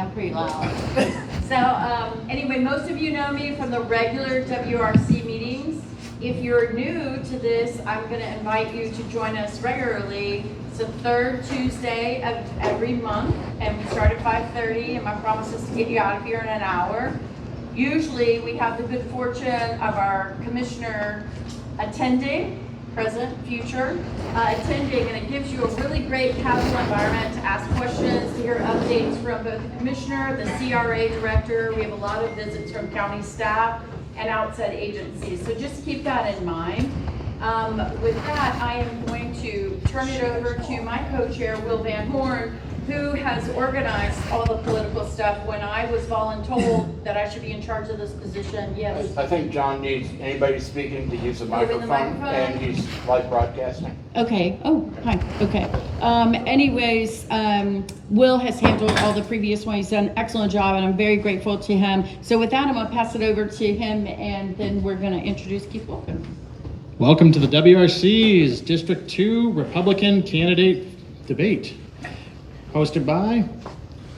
I'm pretty loud. So anyway, most of you know me from the regular WRC meetings. If you're new to this, I'm going to invite you to join us regularly. It's the third Tuesday of every month, and we start at 5:30, and my promise is to get you out of here in an hour. Usually we have the good fortune of our commissioner attending, present, future, attending, and it gives you a really great casual environment to ask questions, to hear updates from both the commissioner, the CRA director. We have a lot of visits from county staff and outside agencies, so just keep that in mind. With that, I am going to turn it over to my co-chair, Will Van Horn, who has organized all the political stuff. When I was voluntold that I should be in charge of this position, yes. I think John needs anybody speaking to use the Moving microphone, the and he's live broadcasting. Okay. Oh, hi. Okay. Anyways, Will has handled all the previous one. He's done an excellent job, and I'm very grateful to him. So with that, I'm going to pass it over to him, and then we're going to introduce Keith Wilkins. Welcome to the WRC's District 2 Republican Candidate Debate, hosted by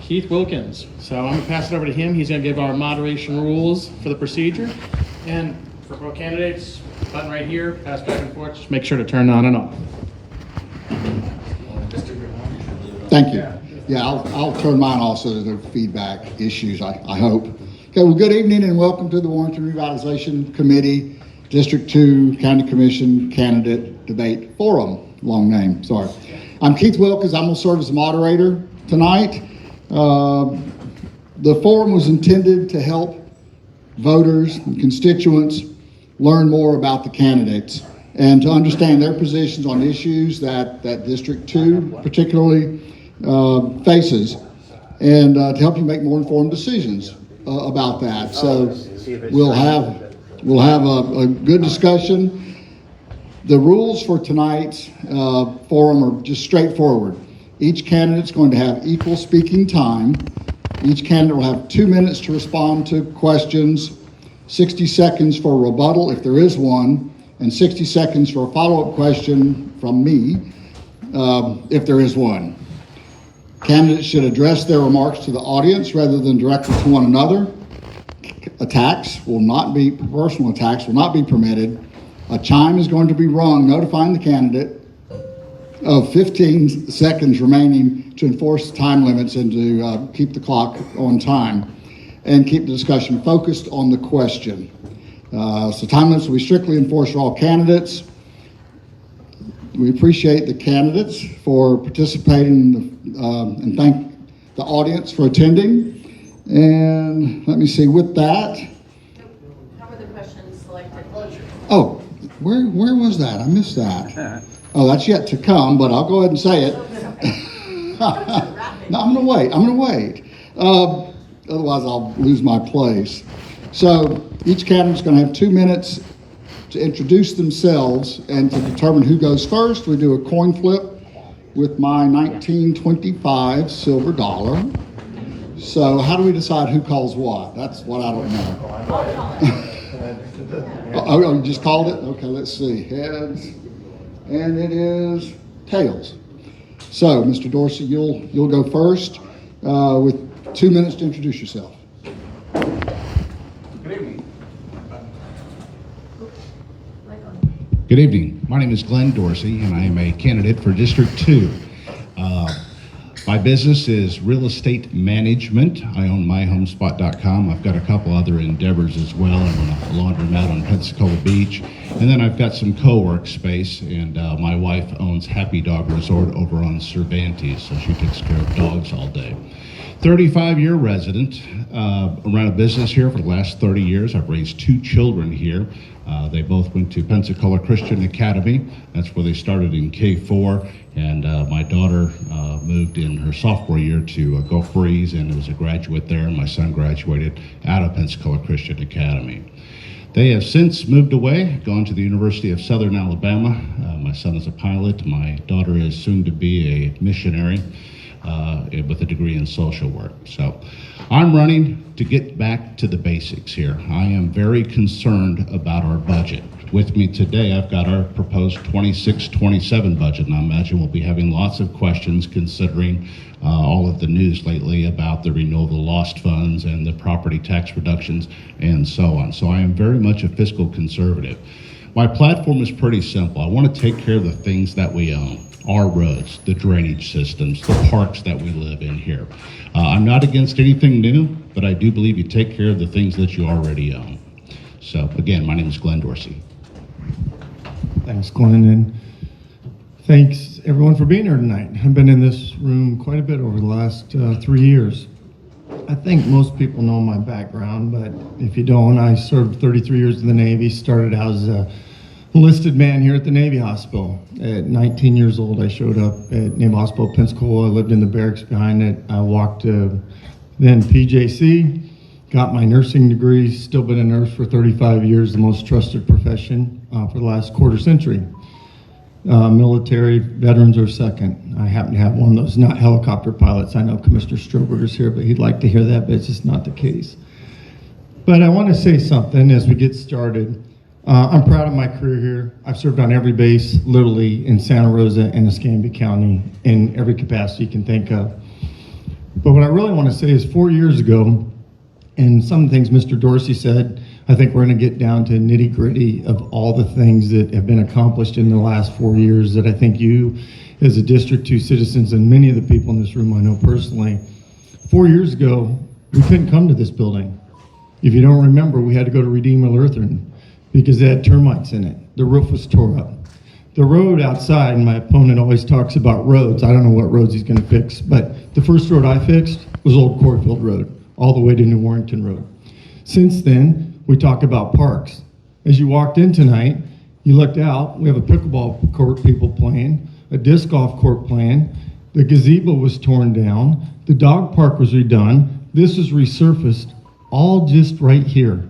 Keith Wilkins. So I'm going to pass it over to him. He's going to give our moderation rules for the procedure. And for both candidates, button right here, pass back and forth. Just make sure to turn on and off. Thank you. Yeah, I'll turn mine also to the feedback issues, I hope. Okay, well, good evening and welcome to the Warrington Revitalization Committee District 2 County Commission Candidate Debate Forum. Long name, sorry. I'm Keith Wilkins. I'm going to serve as the moderator tonight. The forum was intended to help voters and constituents learn more about the candidates and to understand their positions on issues that District 2 particularly faces, and to help you make more informed decisions about that. So we'll have a good discussion. The rules for tonight's forum are just straightforward. Each candidate's going to have equal speaking time. Each candidate will have 2 minutes to respond to questions, 60 seconds for rebuttal if there is one, and 60 seconds for a follow-up question from me if there is one. Candidates should address their remarks to the audience rather than directly to one another. Personal attacks will not be permitted. A chime is going to be rung notifying the candidate of 15 seconds remaining to enforce time limits and to keep the clock on time and keep the discussion focused on the question. So time limits will be strictly enforced for all candidates. We appreciate the candidates for participating and thank the audience for attending. And let me see, with that. How were the questions selected? Oh, where was that? I missed that. Oh, that's yet to come, but I'll go ahead and say it. No, I'm gonna wait. Otherwise I'll lose my place. So each candidate's gonna have 2 minutes to introduce themselves, and to determine who goes first, we do a coin flip with my 1925 silver dollar. So how do we decide who calls what? That's what I don't know. Oh, you just called it? Okay, let's see. Heads, and it is tails. So, Mr. Dorsey, you'll go first with 2 minutes to introduce yourself. Good evening. My name is Glenn Dorsey, and I am a candidate for District 2. My business is real estate management. I own myhomespot.com. I've got a couple other endeavors as well. I own a laundromat on Pensacola Beach. And then I've got some co-work space, and my wife owns Happy Dog Resort over on Cervantes, so she takes care of dogs all day. 35-year resident, ran a business here for the last 30 years. I've raised 2 children here. They both went to Pensacola Christian Academy. That's where they started in K4. And my daughter moved in her sophomore year to Gulf Breeze and was a graduate there. And my son graduated out of Pensacola Christian Academy. They have since moved away, gone to the University of Southern Alabama. My son is a pilot. My daughter is soon to be a missionary with a degree in social work. So I'm running to get back to the basics here. I am very concerned about our budget. with me today, I've got our proposed 26-27 budget, and I imagine we'll be having lots of questions considering all of the news lately about the renewal of the lost funds and the property tax reductions and so on. So I am very much a fiscal conservative. My platform is pretty simple. I want to take care of the things that we own. Our roads, the drainage systems, the parks that we live in here. I'm not against anything new, but I do believe you take care of the things that you already own. So again, my name is Glenn Dorsey. Thanks, Glenn, and thanks everyone for being here tonight. I've been in this room quite a bit over the last 3 years. I think most people know my background, but if you don't, I served 33 years in the Navy, started out as a enlisted man here at the Navy Hospital. At 19 years old, I showed up at Naval Hospital Pensacola. I lived in the barracks behind it. I walked to then PJC, got my nursing degree, still been a nurse for 35 years, the most trusted profession for the last quarter century. Military veterans are second. I happen to have one of those, not helicopter pilots. I know Commissioner Stroberger's here, but he'd like to hear that, but it's just not the case. But I want to say something as we get started. I'm proud of my career here. I've served on every base, literally, in Santa Rosa and Escambia County in every capacity you can think of. But what I really want to say is 4 years ago, and some of the things Mr. Dorsey said, I think we're going to get down to nitty gritty of all the things that have been accomplished in the last 4 years that I think you, as a District 2 citizens, and many of the people in this room I know personally, 4 years ago, we couldn't come to this building. If you don't remember, we had to go to Redeemer Lutheran because they had termites in it. The roof was tore up. The road outside, and my opponent always talks about roads. I don't know what roads he's going to fix, but the first road I fixed was Old Corfield Road, all the way to New Warrington Road. Since then, we talk about parks. As you walked in tonight, you looked out, we have a pickleball court people playing, a disc golf court playing, the gazebo was torn down, the dog park was redone, this is resurfaced, all just right here.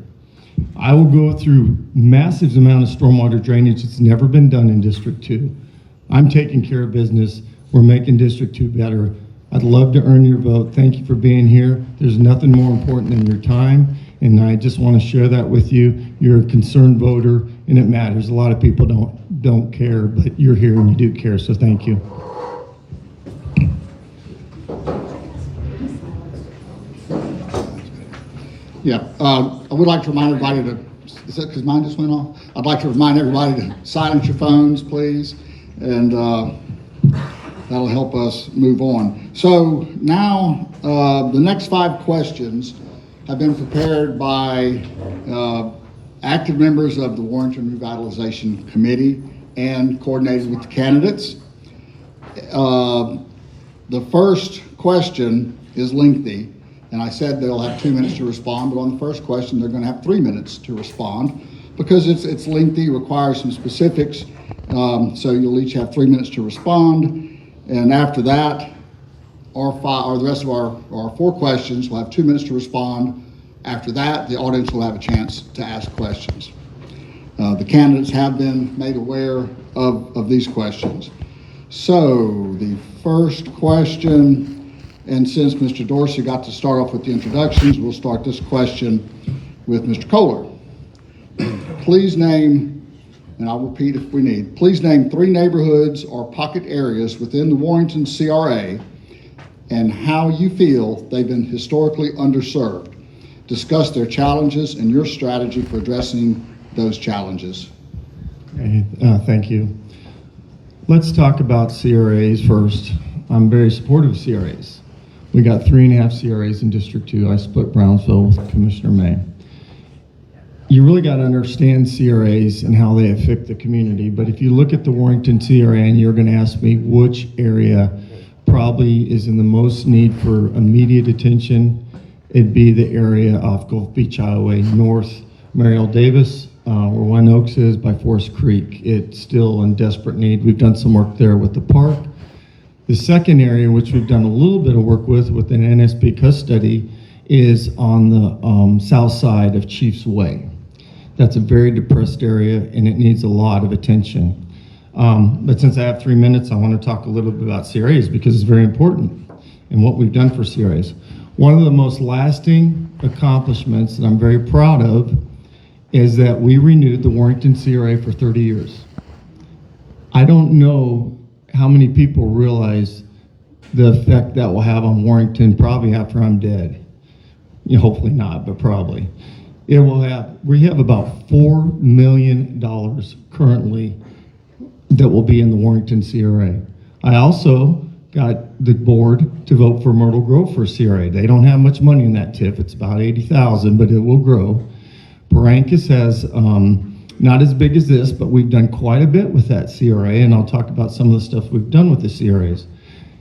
I will go through massive amount of stormwater drainage that's never been done in District 2. I'm taking care of business. We're making District 2 better. I'd love to earn your vote. Thank you for being here. There's nothing more important than your time, and I just want to share that with you. You're a concerned voter, and it matters. A lot of people don't care, but you're here and you do care, so thank you. Yeah, I would like to remind everybody to, is that because mine just went off? I'd like to remind everybody to silence your phones, please, and that'll help us move on. So now, the next 5 questions have been prepared by active members of the Warrington Revitalization Committee and coordinated with the candidates. The first question is lengthy, and I said they'll have 2 minutes to respond, but on the first question, they're going to have 3 minutes to respond because it's lengthy, requires some specifics, so you'll each have 3 minutes to respond. And after that, the rest of our 4 questions will have 2 minutes to respond. After that, the audience will have a chance to ask questions. The candidates have been made aware of these questions. So the first question, and since Mr. Dorsey got to start off with the introductions, we'll start this question with Mr. Kohler. Please name, and I'll repeat if we need, please name 3 neighborhoods or pocket areas within the Warrington CRA and how you feel they've been historically underserved. Discuss their challenges and your strategy for addressing those challenges. Okay, thank you. Let's talk about CRAs first. I'm very supportive of CRAs. We got 3.5 CRAs in District 2. I split Brownsville with Commissioner May. You really got to understand CRAs and how they affect the community. But if you look at the Warrington CRA and you're going to ask me which area probably is in the most need for immediate attention, it'd be the area off Gulf Beach Highway, north Mariel Davis, where One Oaks is by Forest Creek. It's still in desperate need. We've done some work there with the park. The second area, which we've done a little bit of work with an NSP custody, is on the south side of Chiefs Way. That's a very depressed area and it needs a lot of attention. But since I have 3 minutes, I want to talk a little bit about CRAs because it's very important and what we've done for CRAs. One of the most lasting accomplishments that I'm very proud of is that we renewed the Warrington CRA for 30 years. I don't know how many people realize the effect that will have on Warrington probably after I'm dead. You know, hopefully not, but probably. It will have, we have about $4 million currently that will be in the Warrington CRA. I also got the board to vote for Myrtle Grove for a CRA. They don't have much money in that TIF. It's about 80,000, but it will grow. Barrancas has, not as big as this, but we've done quite a bit with that CRA, and I'll talk about some of the stuff we've done with the CRAs.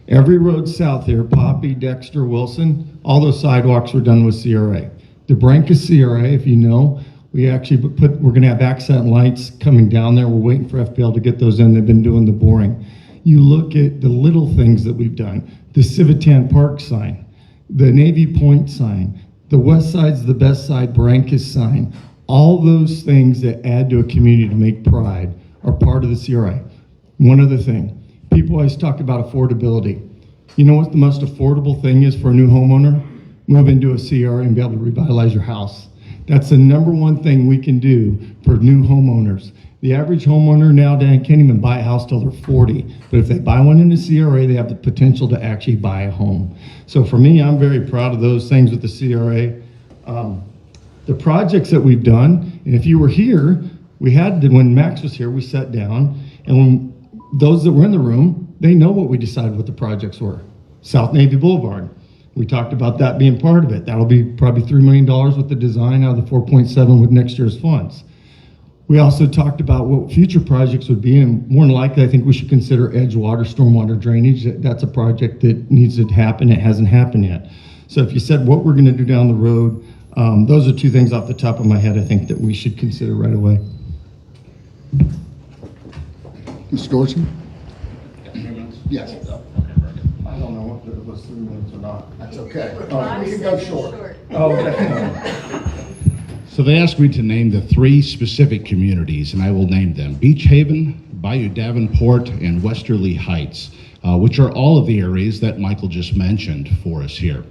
Every road south here, Poppy, Dexter, Wilson, all those sidewalks were done with CRA. The Barrancas CRA, if you know, we actually we're gonna have accent lights coming down there. We're waiting for FPL to get those in. They've been doing the boring. You look at the little things that we've done, the Civitan Park sign, the Navy Point sign, the West Side's the Best Side Barrancas sign, all those things that add to a community to make pride are part of the CRA. One other thing, people always talk about affordability. You know what the most affordable thing is for a new homeowner? Move into a CRA and be able to revitalize your house. That's the number one thing we can do for new homeowners. The average homeowner now, Dan, can't even buy a house till they're 40. But if they buy one in a CRA, they have the potential to actually buy a home. So for me, I'm very proud of those things with the CRA. The projects that we've done, and if you were here, we had, when Max was here, we sat down, and when those that were in the room, they know what we decided what the projects were. South Navy Boulevard. We talked about that being part of it. That'll be probably $3 million with the design out of the 4.7 with next year's funds. We also talked about what future projects would be, and more than likely, I think we should consider edge water, stormwater drainage. That's a project that needs to happen. It hasn't happened yet. So if you said what we're gonna do down the road, those are two things off the top of my head I think that we should consider right away. Mr. Dorsey? Yes. I don't know if it was 3 minutes or not. That's okay. We can go short. So they asked me to name the 3 specific communities, and I will name them: Beach Haven, Bayou Davenport, and Westerly Heights, which are all of the areas that Michael just mentioned for us here.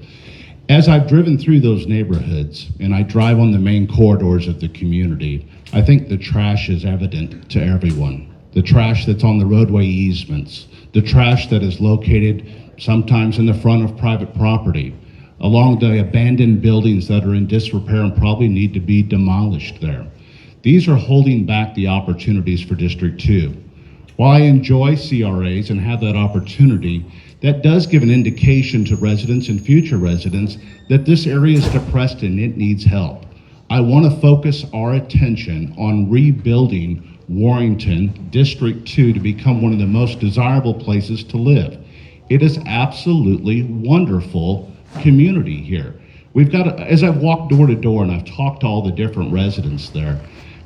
As I've driven through those neighborhoods, and I drive on the main corridors of the community, I think the trash is evident to everyone. The trash that's on the roadway easements, the trash that is located sometimes in the front of private property, along the abandoned buildings that are in disrepair and probably need to be demolished there. These are holding back the opportunities for District 2. While I enjoy CRAs and have that opportunity, that does give an indication to residents and future residents that this area is depressed and it needs help. I want to focus our attention on rebuilding Warrington, District 2, to become one of the most desirable places to live. It is absolutely wonderful community here. We've got, as I've walked door to door and I've talked to all the different residents there,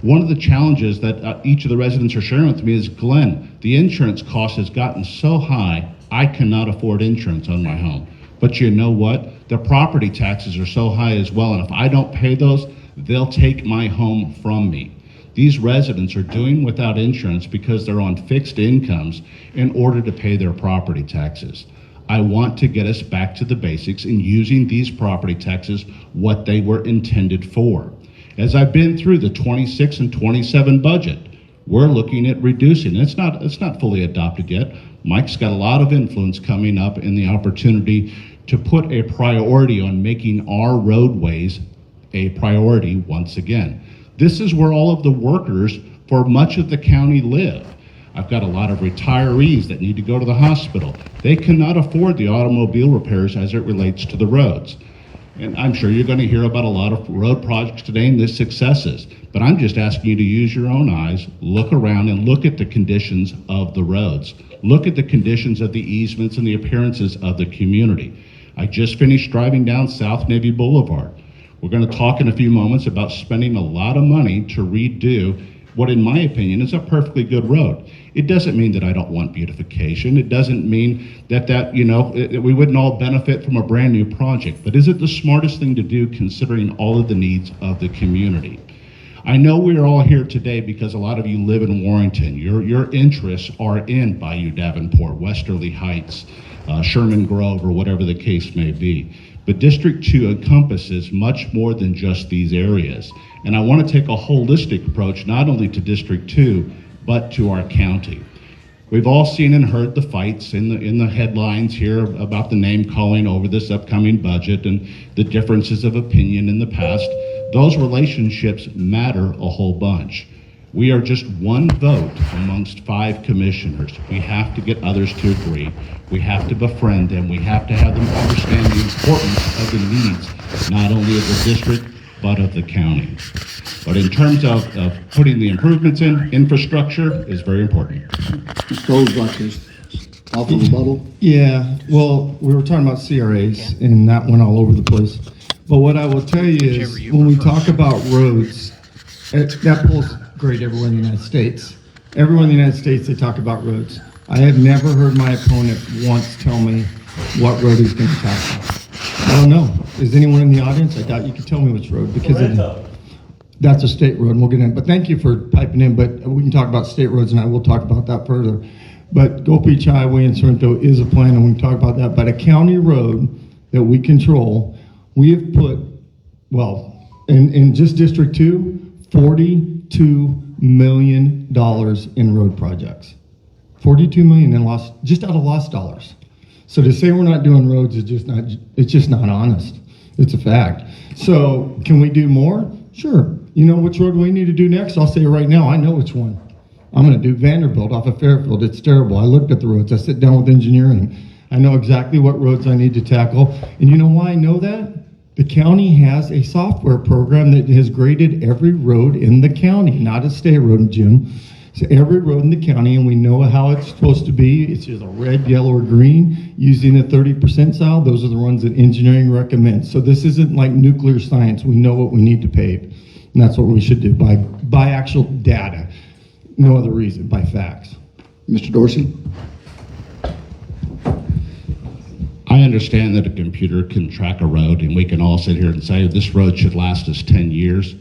one of the challenges that each of the residents are sharing with me is, Glenn, the insurance cost has gotten so high, I cannot afford insurance on my home. But you know what? The property taxes are so high as well, and if I don't pay those, they'll take my home from me. These residents are doing without insurance because they're on fixed incomes in order to pay their property taxes. I want to get us back to the basics in using these property taxes what they were intended for. As I've been through the 26 and 27 budget, we're looking at reducing. It's not fully adopted yet. Mike's got a lot of influence coming up in the opportunity to put a priority on making our roadways a priority once again. This is where all of the workers for much of the county live. I've got a lot of retirees that need to go to the hospital. They cannot afford the automobile repairs as it relates to the roads. And I'm sure you're going to hear about a lot of road projects today and their successes, but I'm just asking you to use your own eyes, look around and look at the conditions of the roads. Look at the conditions of the easements and the appearances of the community. I just finished driving down South Navy Boulevard. We're going to talk in a few moments about spending a lot of money to redo what, in my opinion, is a perfectly good road. It doesn't mean that I don't want beautification. It doesn't mean that we wouldn't all benefit from a brand new project. But is it the smartest thing to do considering all of the needs of the community? I know we're all here today because a lot of you live in Warrington. Your interests are in Bayou Davenport, Westerly Heights, Sherman Grove, or whatever the case may be. But District 2 encompasses much more than just these areas. And I want to take a holistic approach, not only to District 2, but to our county. We've all seen and heard the fights in the headlines here about the name calling over this upcoming budget and the differences of opinion in the past. Those relationships matter a whole bunch. We are just one vote amongst 5 commissioners. We have to get others to agree. We have to befriend them. We have to have them understand the importance of the needs, not only of the district, but of the county. But in terms of putting the improvements in, infrastructure is very important. Mr. Cole's like his offer rebuttal. Yeah, well, we were talking about CRAs, and that went all over the place. But what I will tell you is, when we talk about roads, that pulls great everywhere in the United States. Everywhere in the United States, they talk about roads. I have never heard my opponent once tell me what road he's going to tackle. I don't know. Is anyone in the audience? I doubt you could tell me which road, because that's a state road, and we'll get in. But thank you for piping in, but we can talk about state roads, and I will talk about that further. But Gold Beach Highway in Sorrento is a plan, and we can talk about that. But a county road that we control, we have put, well, in just District 2, $42 million in road projects. $42 million in lost, just out of lost dollars. So to say we're not doing roads is it's just not honest. It's a fact. So can we do more? Sure. You know which road we need to do next? I'll say it right now. I know which one. I'm going to do Vanderbilt off of Fairfield. It's terrible. I looked at the roads. I sit down with engineering. I know exactly what roads I need to tackle. And you know why I know that? The county has a software program that has graded every road in the county, not a state road, Jim. So every road in the county, and we know how it's supposed to be. It's either red, yellow, or green. Using a 30 percentile, those are the ones that engineering recommends. So this isn't like nuclear science. We know what we need to pave. And that's what we should do by actual data. No other reason, by facts. Mr. Dorsey? I understand that a computer can track a road, and we can all sit here and say this road should last us 10 years.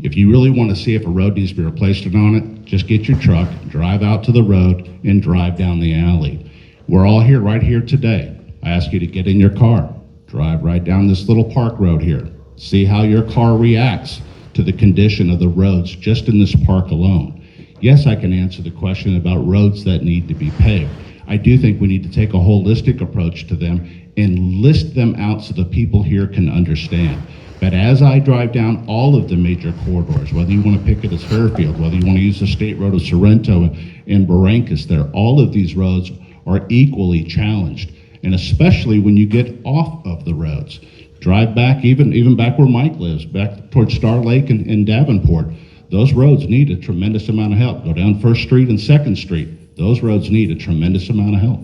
If you really want to see if a road needs to be replaced or not, just get your truck, drive out to the road, and drive down the alley. We're all here, right here today. I ask you to get in your car, drive right down this little park road here. See how your car reacts to the condition of the roads just in this park alone. Yes, I can answer the question about roads that need to be paved. I do think we need to take a holistic approach to them and list them out so the people here can understand. But as I drive down all of the major corridors, whether you want to pick it as Fairfield, whether you want to use the state road of Sorrento and Barrancas there, all of these roads are equally challenged. And especially when you get off of the roads. Drive back, even back where Mike lives, back towards Star Lake and Davenport. Those roads need a tremendous amount of help. Go down 1st Street and 2nd Street. Those roads need a tremendous amount of help.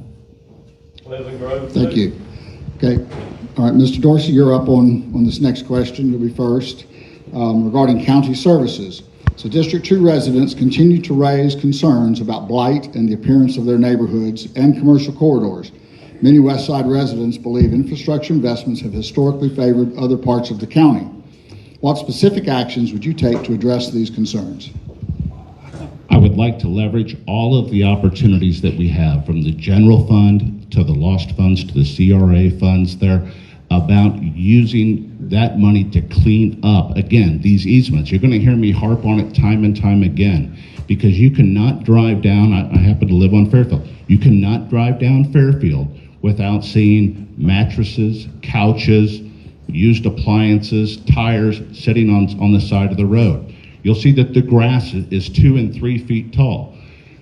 Thank you. Okay. All right, Mr. Dorsey, you're up on this next question. You'll be first. Regarding county services. So District 2 residents continue to raise concerns about blight and the appearance of their neighborhoods and commercial corridors. Many West Side residents believe infrastructure investments have historically favored other parts of the county. What specific actions would you take to address these concerns? I would like to leverage all of the opportunities that we have, from the general fund to the lost funds to the CRA funds there, about using that money to clean up, again, these easements. You're going to hear me harp on it time and time again, because you cannot drive down, I happen to live on Fairfield, you cannot drive down Fairfield without seeing mattresses, couches, used appliances, tires sitting on the side of the road. You'll see that the grass is 2 and 3 feet tall.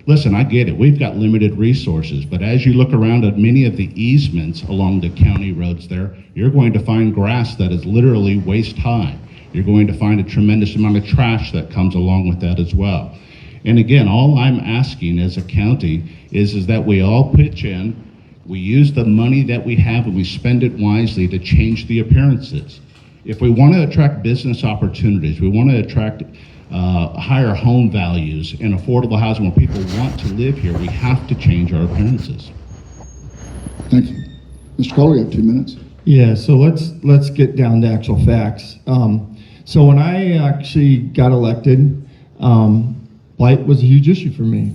Listen, I get it. We've got limited resources, but as you look around at many of the easements along the county roads there, you're going to find grass that is literally waist high. You're going to find a tremendous amount of trash that comes along with that as well. And again, all I'm asking as a county is that we all pitch in, we use the money that we have and we spend it wisely to change the appearances. If we want to attract business opportunities, we want to attract higher home values and affordable housing where people want to live here, we have to change our appearances. Thank you. Mr. Kohler, you have 2 minutes. Yeah, so let's get down to actual facts. So when I actually got elected, blight was a huge issue for me.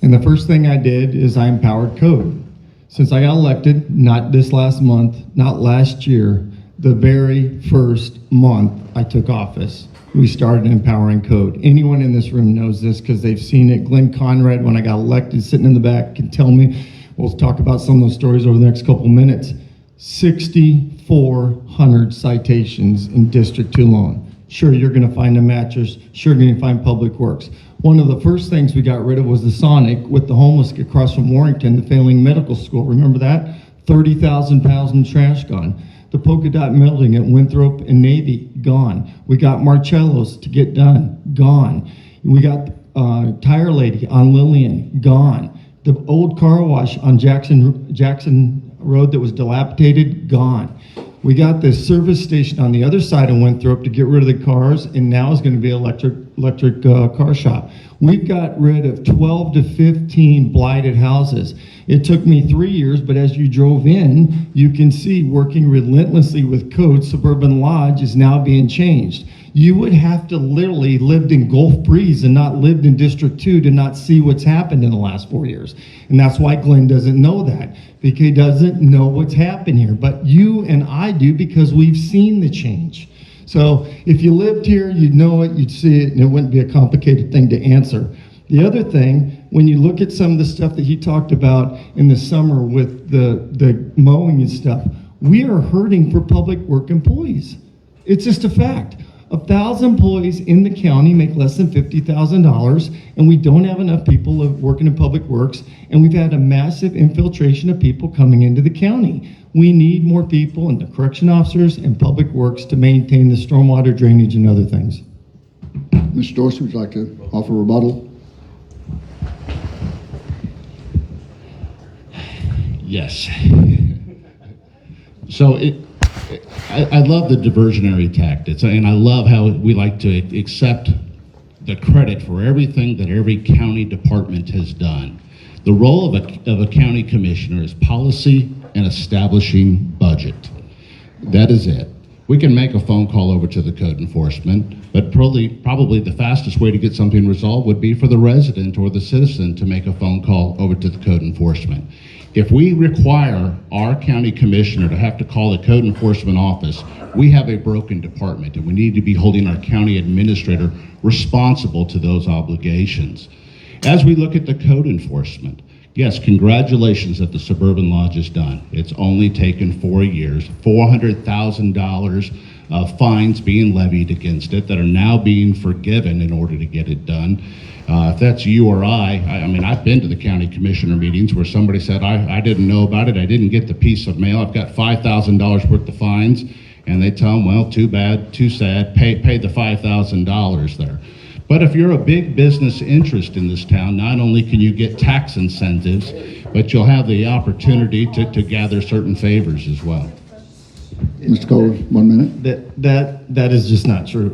And the first thing I did is I empowered code. Since I got elected, not this last month, not last year, the very first month I took office, we started empowering code. Anyone in this room knows this because they've seen it. Glenn Conrad, when I got elected, sitting in the back, can tell me. We'll talk about some of those stories over the next couple minutes. 6,400 citations in District 2 alone. Sure, you're going to find the matchers. Sure, you're going to find Public Works. One of the first things we got rid of was the Sonic with the homeless across from Warrington, the failing medical school. Remember that? 30,000 pounds in trash gone. The polka dot building at Winthrop and Navy, gone. We got Marcello's to get done, gone. We got Tire Lady on Lillian, gone. The old car wash on Jackson Road that was dilapidated, gone. We got the service station on the other side of Winthrop to get rid of the cars, and now is going to be electric car shop. We've got rid of 12 to 15 blighted houses. It took me 3 years, but as you drove in, you can see working relentlessly with code, Suburban Lodge is now being changed. You would have to literally lived in Gulf Breeze and not lived in District 2 to not see what's happened in the last 4 years. And that's why Glenn doesn't know that, because he doesn't know what's happened here. But you and I do, because we've seen the change. So if you lived here, you'd know it, you'd see it, and it wouldn't be a complicated thing to answer. The other thing, when you look at some of the stuff that he talked about in the summer with the mowing and stuff, we are hurting for public work employees. It's just a fact. 1,000 employees in the county make less than $50,000, and we don't have enough people working in public works, and we've had a massive infiltration of people coming into the county. We need more people and the correction officers and public works to maintain the stormwater drainage and other things. Mr. Dorsey, would you like to offer a rebuttal? Yes. So I love the diversionary tactics, and I love how we like to accept the credit for everything that every county department has done. The role of a county commissioner is policy and establishing budget. That is it. We can make a phone call over to the code enforcement, but probably the fastest way to get something resolved would be for the resident or the citizen to make a phone call over to the code enforcement. If we require our county commissioner to have to call the code enforcement office, we have a broken department, and we need to be holding our county administrator responsible to those obligations. As we look at the code enforcement, yes, congratulations that the Suburban Lodge is done. It's only taken 4 years, $400,000 of fines being levied against it that are now being forgiven in order to get it done. If that's you or I mean, I've been to the county commissioner meetings where somebody said, I didn't know about it, I didn't get the piece of mail, I've got $5,000 worth of fines, and they tell them, well, too bad, too sad, pay the $5,000 there. But if you're a big business interest in this town, not only can you get tax incentives, but you'll have the opportunity to gather certain favors as well. Mr. Kohler, 1 minute. That is just not true.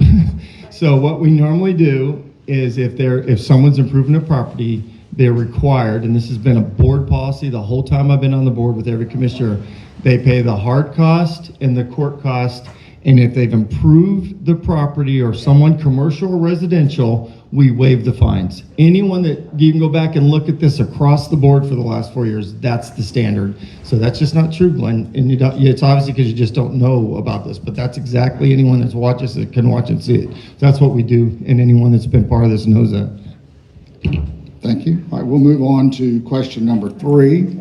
So what we normally do is if someone's improving a property, they're required, and this has been a board policy the whole time I've been on the board with every commissioner, they pay the hard cost and the court cost, and if they've improved the property or someone commercial or residential, we waive the fines. Anyone that, you can go back and look at this across the board for the last 4 years, that's the standard. So that's just not true, Glenn, and it's obviously because you just don't know about this, but that's exactly anyone that's watches it can watch and see it. That's what we do, and anyone that's been part of this knows that. Thank you. All right, we'll move on to question number 3.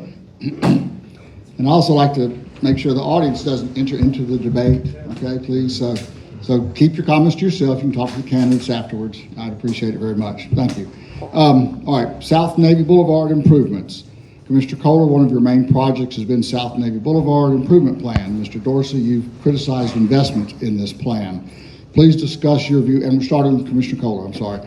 And I also like to make sure the audience doesn't enter into the debate, okay, please. So keep your comments to yourself. You can talk to the candidates afterwards. I'd appreciate it very much. Thank you. All right, South Navy Boulevard improvements. Commissioner Kohler, one of your main projects has been South Navy Boulevard Improvement Plan. Mr. Dorsey, you've criticized investment in this plan. Please discuss your view, and we're starting with Commissioner Kohler, I'm sorry.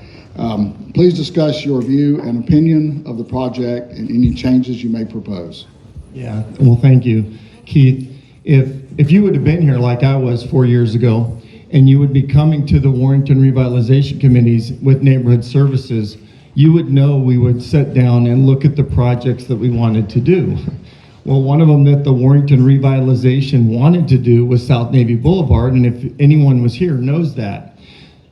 Please discuss your view and opinion of the project and any changes you may propose. Yeah, well, thank you, Keith. If you would have been here like I was 4 years ago, and you would be coming to the Warrington Revitalization Committees with neighborhood services, you would know we would sit down and look at the projects that we wanted to do. Well, one of them that the Warrington Revitalization wanted to do was South Navy Boulevard, and if anyone was here knows that.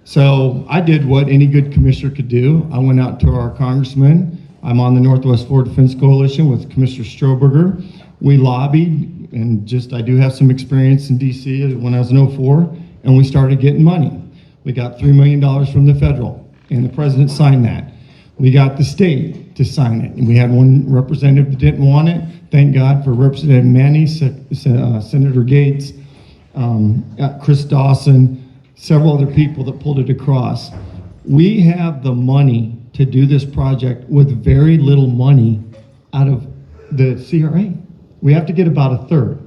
So I did what any good commissioner could do. I went out to our congressman. I'm on the Northwest Florida Defense Coalition with Commissioner Stroberger. We lobbied and just I do have some experience in DC when I was in '04, and we started getting money. We got $3 million from the federal, and the president signed that. We got the state to sign it, and we had one representative that didn't want it. Thank God for Representative Manny, Senator Gates, Chris Dawson, several other people that pulled it across. We have the money to do this project with very little money out of the CRA. We have to get about a third.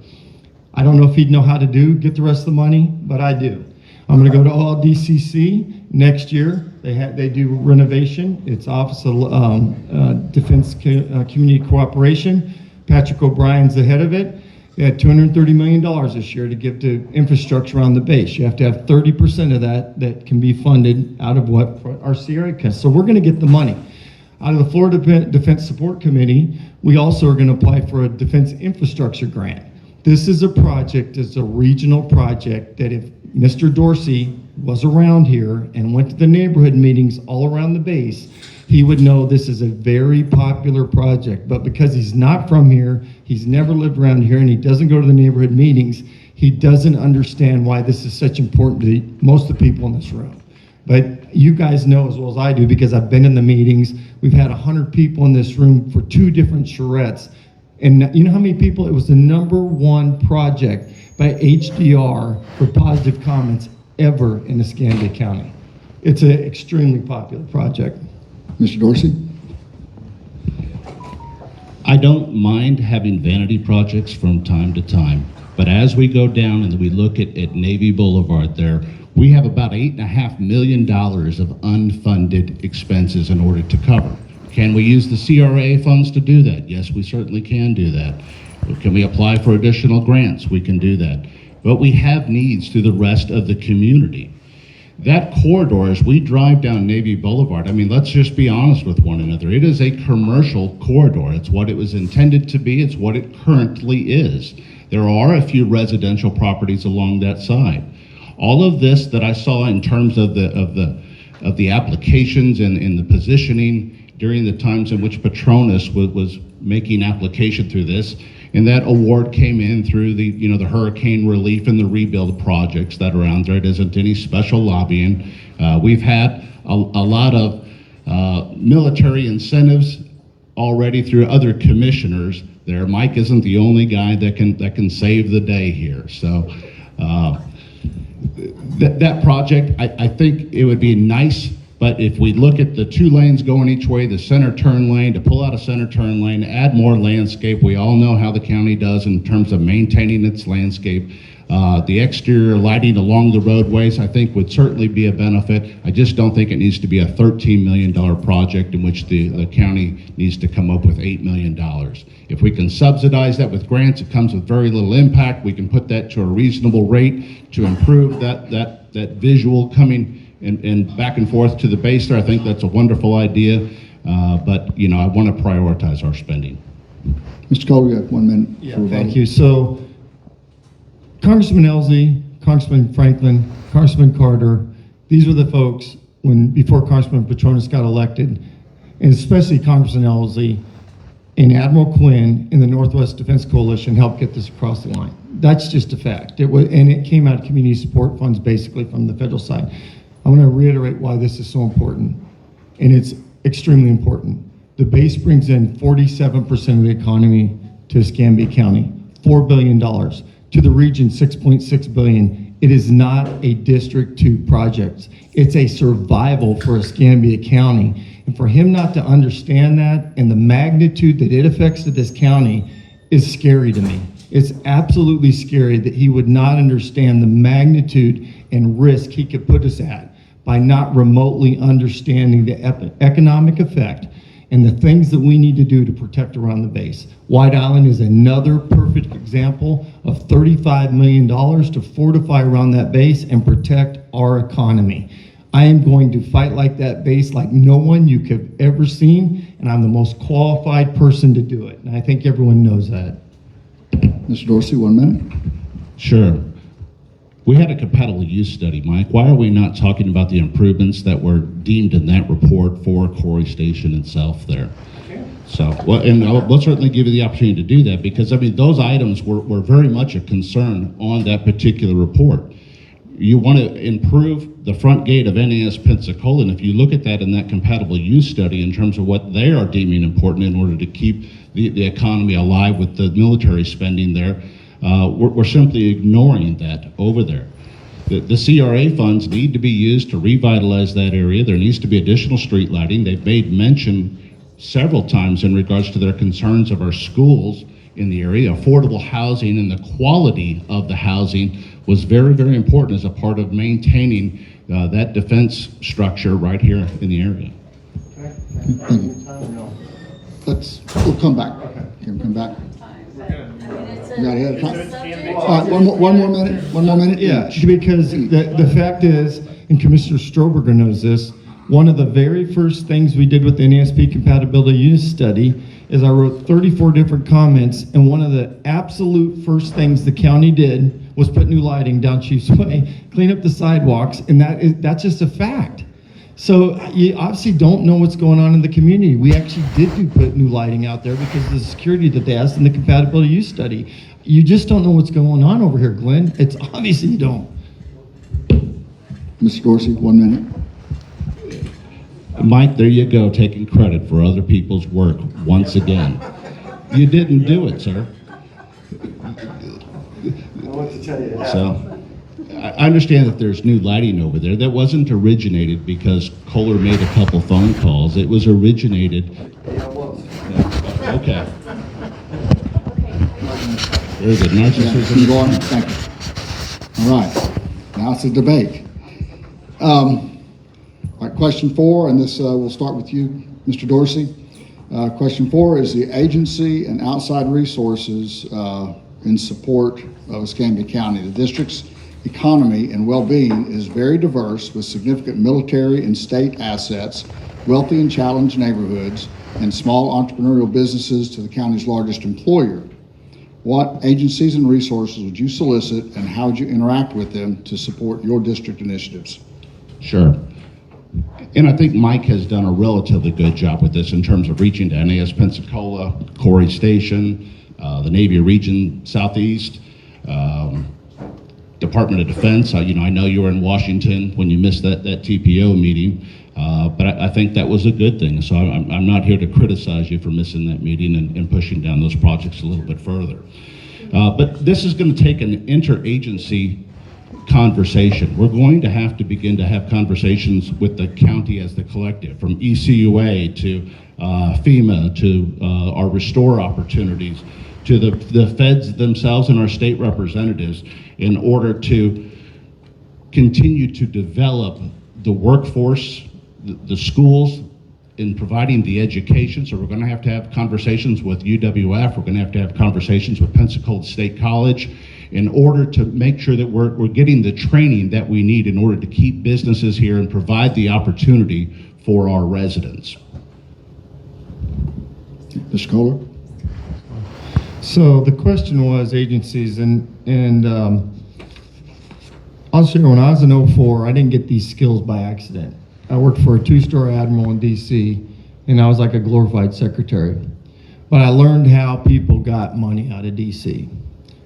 I don't know if he'd know how to get the rest of the money, but I do. I'm going to go to all DCC next year. They do renovation. It's Office of Defense Community Cooperation. Patrick O'Brien's the head of it. They had $230 million this year to give to infrastructure on the base. You have to have 30% of that can be funded out of what our CRA can. So we're going to get the money. Out of the Florida Defense Support Committee, we also are going to apply for a defense infrastructure grant. This is a project, it's a regional project that if Mr. Dorsey was around here and went to the neighborhood meetings all around the base, he would know this is a very popular project. But because he's not from here, he's never lived around here, and he doesn't go to the neighborhood meetings, he doesn't understand why this is such important to most of the people in this room. But you guys know as well as I do, because I've been in the meetings. We've had 100 people in this room for 2 different charrettes. And you know how many people? It was the #1 project by HDR for positive comments ever in Escambia County. It's an extremely popular project. Mr. Dorsey? I don't mind having vanity projects from time to time, but as we go down and we look at Navy Boulevard there, we have about $8.5 million of unfunded expenses in order to cover. Can we use the CRA funds to do that? Yes, we certainly can do that. Can we apply for additional grants? We can do that. But we have needs through the rest of the community. That corridor, as we drive down Navy Boulevard, I mean, let's just be honest with one another. It is a commercial corridor. It's what it was intended to be. It's what it currently is. There are a few residential properties along that side. All of this that I saw in terms of the applications and the positioning during the times in which Petronas was making application through this, and that award came in through the hurricane relief and the rebuild projects that are around there. It isn't any special lobbying. We've had a lot of military incentives already through other commissioners there. Mike isn't the only guy that can save the day here. So that project, I think it would be nice. But if we look at the 2 lanes going each way, the center turn lane, to pull out a center turn lane, add more landscape, we all know how the county does in terms of maintaining its landscape. The exterior lighting along the roadways, I think, would certainly be a benefit. I just don't think it needs to be a $13 million project in which the county needs to come up with $8 million. If we can subsidize that with grants, it comes with very little impact. We can put that to a reasonable rate to improve that visual coming and back and forth to the base there. I think that's a wonderful idea, but I want to prioritize our spending. Mr. Kohler, you have 1 minute. Yeah, thank you. So, Congressman Elsie, Congressman Franklin, Congressman Carter, these were the folks before Congressman Petronas got elected, and especially Congressman Elsie and Admiral Quinn in the Northwest Defense Coalition helped get this across the line. That's just a fact. It came out of community support funds, basically from the federal side. I want to reiterate why this is so important, and it's extremely important. The base brings in 47% of the economy to Escambia County, $4 billion. To the region, $6.6 billion. It is not a District 2 project. It's a survival for Escambia County. And for him not to understand that and the magnitude that it affects to this county is scary to me. It's absolutely scary that he would not understand the magnitude and risk he could put us at by not remotely understanding the economic effect and the things that we need to do to protect around the base. White Island is another perfect example of $35 million to fortify around that base and protect our economy. I am going to fight like that base like no one you could ever seen, and I'm the most qualified person to do it. And I think everyone knows that. Mr. Dorsey, 1 minute. Sure. We had a compatible use study, Mike. Why are we not talking about the improvements that were deemed in that report for Corey Station itself there? So, well, and we'll certainly give you the opportunity to do that, because I mean, those items were very much a concern on that particular report. You want to improve the front gate of NAS Pensacola, and if you look at that in that compatible use study in terms of what they are deeming important in order to keep the economy alive with the military spending there, we're simply ignoring that over there. The CRA funds need to be used to revitalize that area. There needs to be additional street lighting. They've made mention several times in regards to their concerns of our schools in the area. Affordable housing and the quality of the housing was very, very important as a part of maintaining that defense structure right here in the area. Thank you. We'll come back. Can we come back? You got ahead of time? All right, one more minute. Yeah, because the fact is, and Commissioner Stroberger knows this, one of the very first things we did with the NASP compatibility use study is I wrote 34 different comments, and one of the absolute first things the county did was put new lighting down Chiefs Way, clean up the sidewalks, and that's just a fact. So you obviously don't know what's going on in the community. We actually did put new lighting out there because of the security that they asked in the compatibility use study. You just don't know what's going on over here, Glenn. It's obviously you don't. Mr. Dorsey, 1 minute. Mike, there you go, taking credit for other people's work once again. You didn't do it, sir. So, I understand that there's new lighting over there. That wasn't originated because Kohler made a couple phone calls. It was originated. Yeah, okay. Very good. Narcissism. Keep going. Thank you. All right. Now it's a debate. All right, question 4, and this we'll start with you, Mr. Dorsey. Question 4 is the agency and outside resources in support of Escambia County. The district's economy and well-being is very diverse with significant military and state assets, wealthy and challenged neighborhoods, and small entrepreneurial businesses to the county's largest employer. What agencies and resources would you solicit, and how would you interact with them to support your district initiatives? Sure. And I think Mike has done a relatively good job with this in terms of reaching to NAS Pensacola, Corey Station, the Navy Region Southeast, Department of Defense. I know you were in Washington when you missed that TPO meeting, but I think that was a good thing. So I'm not here to criticize you for missing that meeting and pushing down those projects a little bit further. But this is going to take an interagency conversation. We're going to have to begin to have conversations with the county as the collective, from ECUA to FEMA to our restore opportunities to the feds themselves and our state representatives, in order to continue to develop the workforce, the schools, in providing the education. So we're going to have conversations with UWF. We're going to have conversations with Pensacola State College in order to make sure that we're getting the training that we need in order to keep businesses here and provide the opportunity for our residents. Mr. Kohler? So the question was agencies, and I'll share, when I was in 04, I didn't get these skills by accident. I worked for a 2-star admiral in DC, and I was like a glorified secretary. But I learned how people got money out of DC,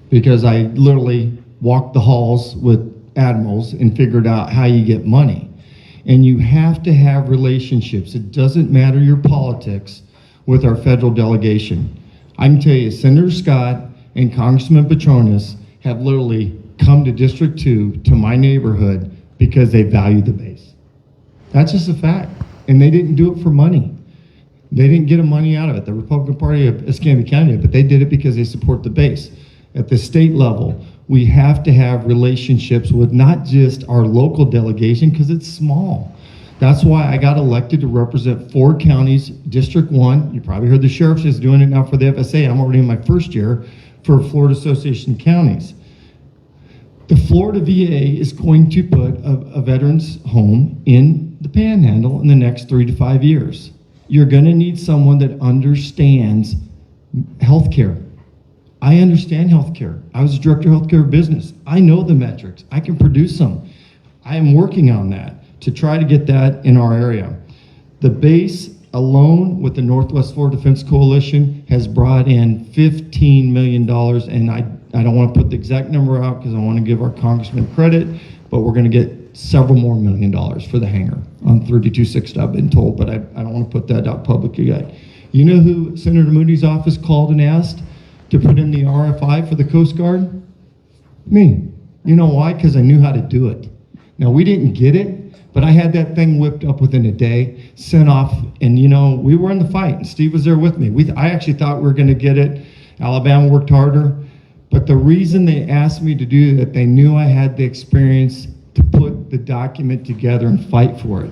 because I literally walked the halls with admirals and figured out how you get money. And you have to have relationships. It doesn't matter your politics with our federal delegation. I can tell you, Senator Scott and Congressman Petronas have literally come to District 2, to my neighborhood, because they value the base. That's just a fact. And they didn't do it for money. They didn't get money out of it. The Republican Party of Escambia County did, but they did it because they support the base. At the state level, we have to have relationships with not just our local delegation, because it's small. That's why I got elected to represent 4 counties, District 1. You probably heard the sheriff is doing it now for the FSA. I'm already in my first year for Florida Association of Counties. The Florida VA is going to put a veterans home in the Panhandle in the next 3 to 5 years. You're going to need someone that understands healthcare. I understand healthcare. I was a director of healthcare business. I know the metrics. I can produce them. I am working on that to try to get that in our area. The base alone with the Northwest Florida Defense Coalition has brought in $15 million, and I don't want to put the exact number out because I want to give our congressman credit, but we're going to get several more $1 million for the hangar on 3260, I've been told, but I don't want to put that out publicly yet. You know who Senator Moody's office called and asked to put in the RFI for the Coast Guard? Me. You know why? Because I knew how to do it. Now, we didn't get it, but I had that thing whipped up within a day, sent off, and we were in the fight, and Steve was there with me. I actually thought we were going to get it. Alabama worked harder, but the reason they asked me to do that, they knew I had the experience to put the document together and fight for it.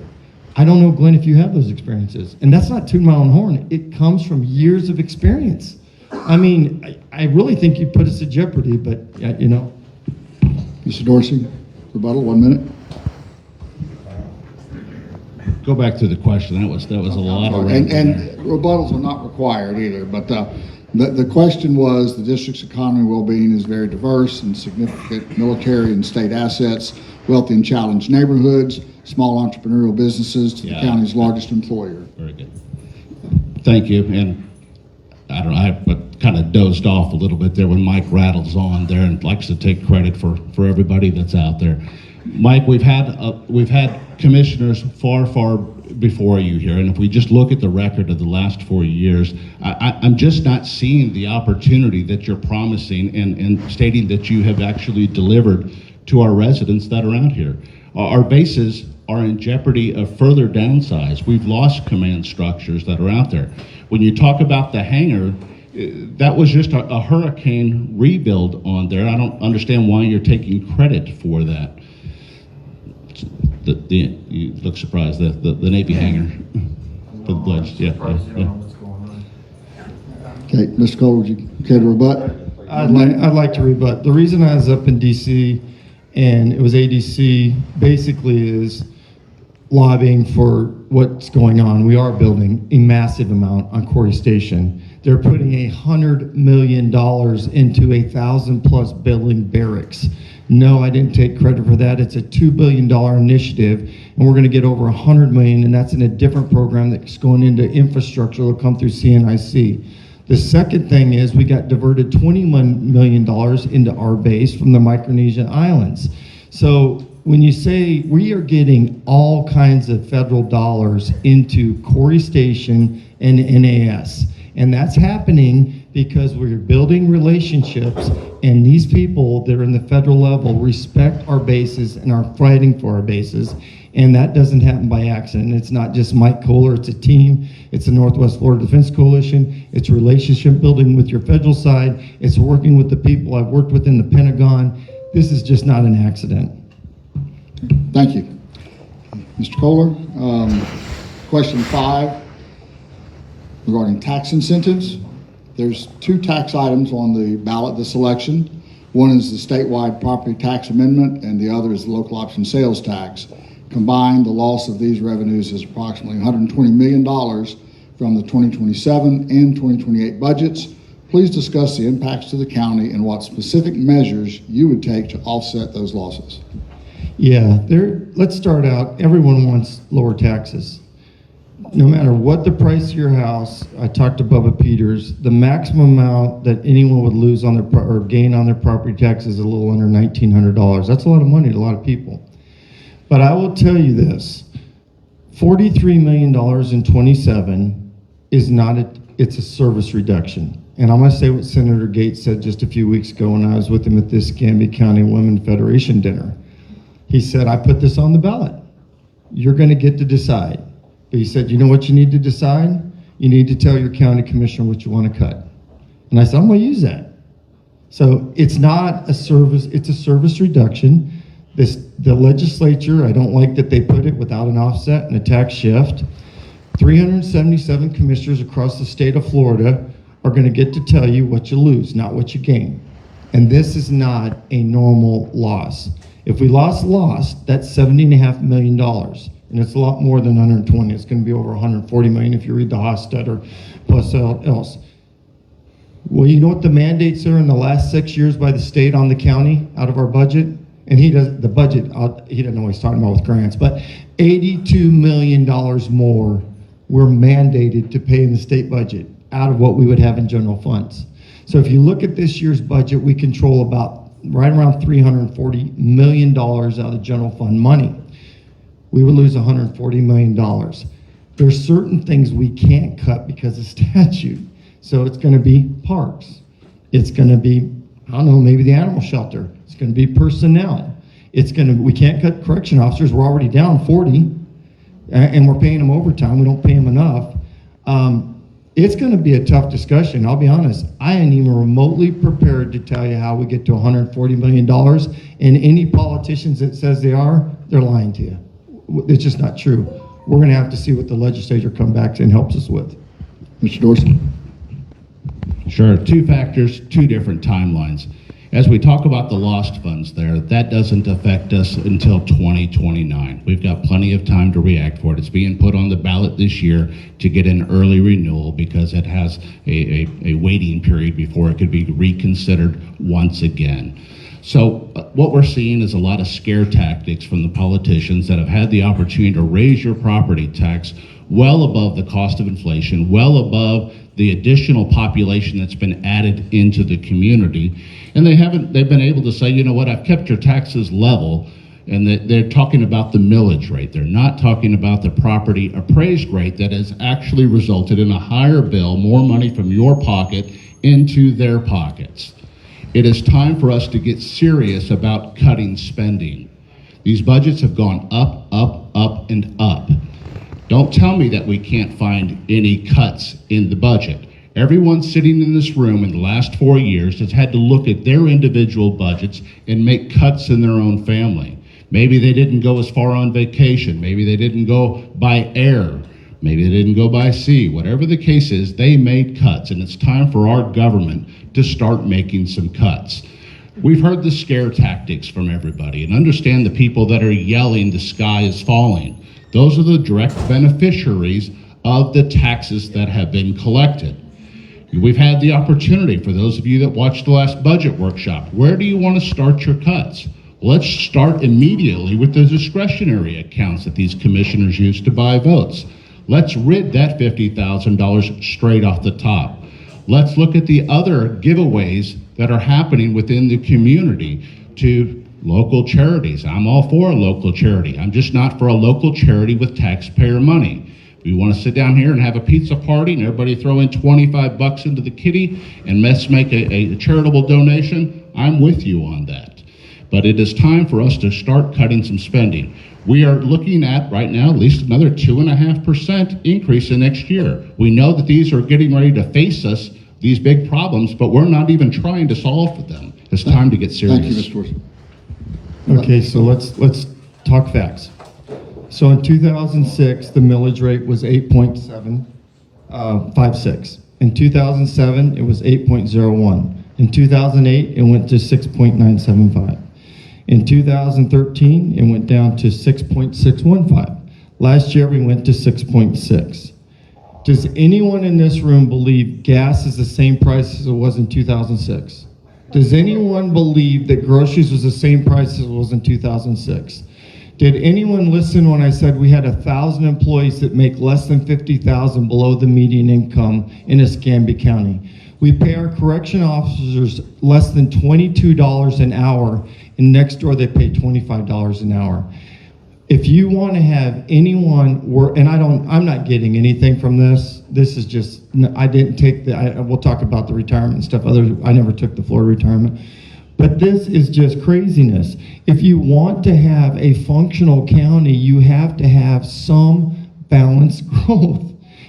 I don't know, Glenn, if you have those experiences, and that's not tooting my own horn. It comes from years of experience. I mean, I really think you put us at jeopardy, but Mr. Dorsey, rebuttal, 1 minute. Go back to the question. That was a lot of And rebuttals are not required either, but the question was, the district's economy and well-being is very diverse and significant military and state assets, wealthy and challenged neighborhoods, small entrepreneurial businesses to the county's largest employer. Very good. Thank you. And I don't know, I kind of dozed off a little bit there when Mike rattles on there and likes to take credit for everybody that's out there. Mike, we've had commissioners far before you here, and if we just look at the record of the last 4 years, I'm just not seeing the opportunity that you're promising and stating that you have actually delivered to our residents that are out here. Our bases are in jeopardy of further downsize. We've lost command structures that are out there. When you talk about the hangar, that was just a hurricane rebuild on there. I don't understand why you're taking credit for that. You look surprised. The Navy hangar. For the pledge. Yeah. Okay, Mr. Kohler, would you care to rebut? I'd like to rebut. The reason I was up in DC and it was ADC basically is lobbying for what's going on. We are building a massive amount on Corey Station. They're putting $100 million into 1,000+ building barracks. No, I didn't take credit for that. It's a $2 billion initiative, and we're going to get over $100 million, and that's in a different program that's going into infrastructure. It'll come through CNIC. The second thing is we got diverted $21 million into our base from the Micronesian Islands. So when you say we are getting all kinds of federal dollars into Corey Station and NAS, and that's happening because we're building relationships, and these people that are in the federal level respect our bases and are fighting for our bases. And that doesn't happen by accident. It's not just Mike Kohler, it's a team. It's the Northwest Florida Defense Coalition. It's relationship building with your federal side. It's working with the people I've worked with in the Pentagon. This is just not an accident. Thank you. Mr. Kohler, question 5 regarding tax incentives. There's 2 tax items on the ballot this election. One is the statewide property tax amendment, and the other is the local option sales tax. Combined, the loss of these revenues is approximately $120 million from the 2027 and 2028 budgets. Please discuss the impacts to the county and what specific measures you would take to offset those losses. Yeah, let's start out. Everyone wants lower taxes. No matter what the price of your house, I talked to Bubba Peters, the maximum amount that anyone would lose on their or gain on their property tax is a little under $1,900. That's a lot of money to a lot of people. But I will tell you this, $43 million in 27 is not it's a service reduction. And I'm going to say what Senator Gates said just a few weeks ago when I was with him at this Escambia County Women Federation dinner. He said, I put this on the ballot. You're going to get to decide. But he said, you know what you need to decide? You need to tell your county commissioner what you want to cut. And I said, I'm going to use that. So it's not a service, it's a service reduction. The legislature, I don't like that they put it without an offset and a tax shift. 377 commissioners across the state of Florida are going to get to tell you what you lose, not what you gain. And this is not a normal loss. If we lost, that's $70.5 million. And it's a lot more than 120. It's going to be over 140 million if you read the Hofstadter plus else. Well, you know what the mandates are in the last 6 years by the state on the county out of our budget? And he doesn't know what he's talking about with grants, but $82 million more we're mandated to pay in the state budget out of what we would have in general funds. So if you look at this year's budget, we control about right around $340 million out of general fund money. We would lose $140 million. There's certain things we can't cut because of statute. So it's going to be parks. It's going to be, I don't know, maybe the animal shelter. It's going to be personnel. We can't cut correction officers. We're already down 40, and we're paying them overtime. We don't pay them enough. It's going to be a tough discussion. I'll be honest. I ain't even remotely prepared to tell you how we get to $140 million. And any politicians that says they are, they're lying to you. It's just not true. We're going to have to see what the legislature comes back and helps us with. Mr. Dorsey? Sure, two factors, two different timelines. As we talk about the lost funds there, that doesn't affect us until 2029. We've got plenty of time to react for it. It's being put on the ballot this year to get an early renewal because it has a waiting period before it could be reconsidered once again. So what we're seeing is a lot of scare tactics from the politicians that have had the opportunity to raise your property tax well above the cost of inflation, well above the additional population that's been added into the community. And they've been able to say, you know what, I've kept your taxes level, and they're talking about the millage rate. They're not talking about the property appraised rate that has actually resulted in a higher bill, more money from your pocket into their pockets. It is time for us to get serious about cutting spending. These budgets have gone up, up, up, and up. Don't tell me that we can't find any cuts in the budget. Everyone sitting in this room in the last 4 years has had to look at their individual budgets and make cuts in their own family. Maybe they didn't go as far on vacation. Maybe they didn't go by air. Maybe they didn't go by sea. Whatever the case is, they made cuts, and it's time for our government to start making some cuts. We've heard the scare tactics from everybody, and understand the people that are yelling the sky is falling. Those are the direct beneficiaries of the taxes that have been collected. We've had the opportunity, for those of you that watched the last budget workshop, where do you want to start your cuts? Let's start immediately with the discretionary accounts that these commissioners use to buy votes. Let's rid that $50,000 straight off the top. Let's look at the other giveaways that are happening within the community to local charities. I'm all for a local charity. I'm just not for a local charity with taxpayer money. If we want to sit down here and have a pizza party and everybody throw in $25 into the kitty and let's make a charitable donation, I'm with you on that. But it is time for us to start cutting some spending. We are looking at right now at least another 2.5% increase in next year. We know that these are getting ready to face us, these big problems, but we're not even trying to solve for them. It's time to get serious. Thank you, Mr. Dorsey. Okay, so let's talk facts. So in 2006, the millage rate was 8.756. In 2007, it was 8.01. In 2008, it went to 6.975. In 2013, it went down to 6.615. Last year, we went to 6.6. Does anyone in this room believe gas is the same price as it was in 2006? Does anyone believe that groceries was the same price as it was in 2006? Did anyone listen when I said we had 1,000 employees that make less than $50,000 below the median income in Escambia County? We pay our correction officers less than $22 an hour, and next door they pay $25 an hour. If you want to have anyone work, and I'm not getting anything from this. This is just, I didn't take we'll talk about the retirement and stuff. I never took the Florida retirement. But this is just craziness. If you want to have a functional county, you have to have some balanced growth.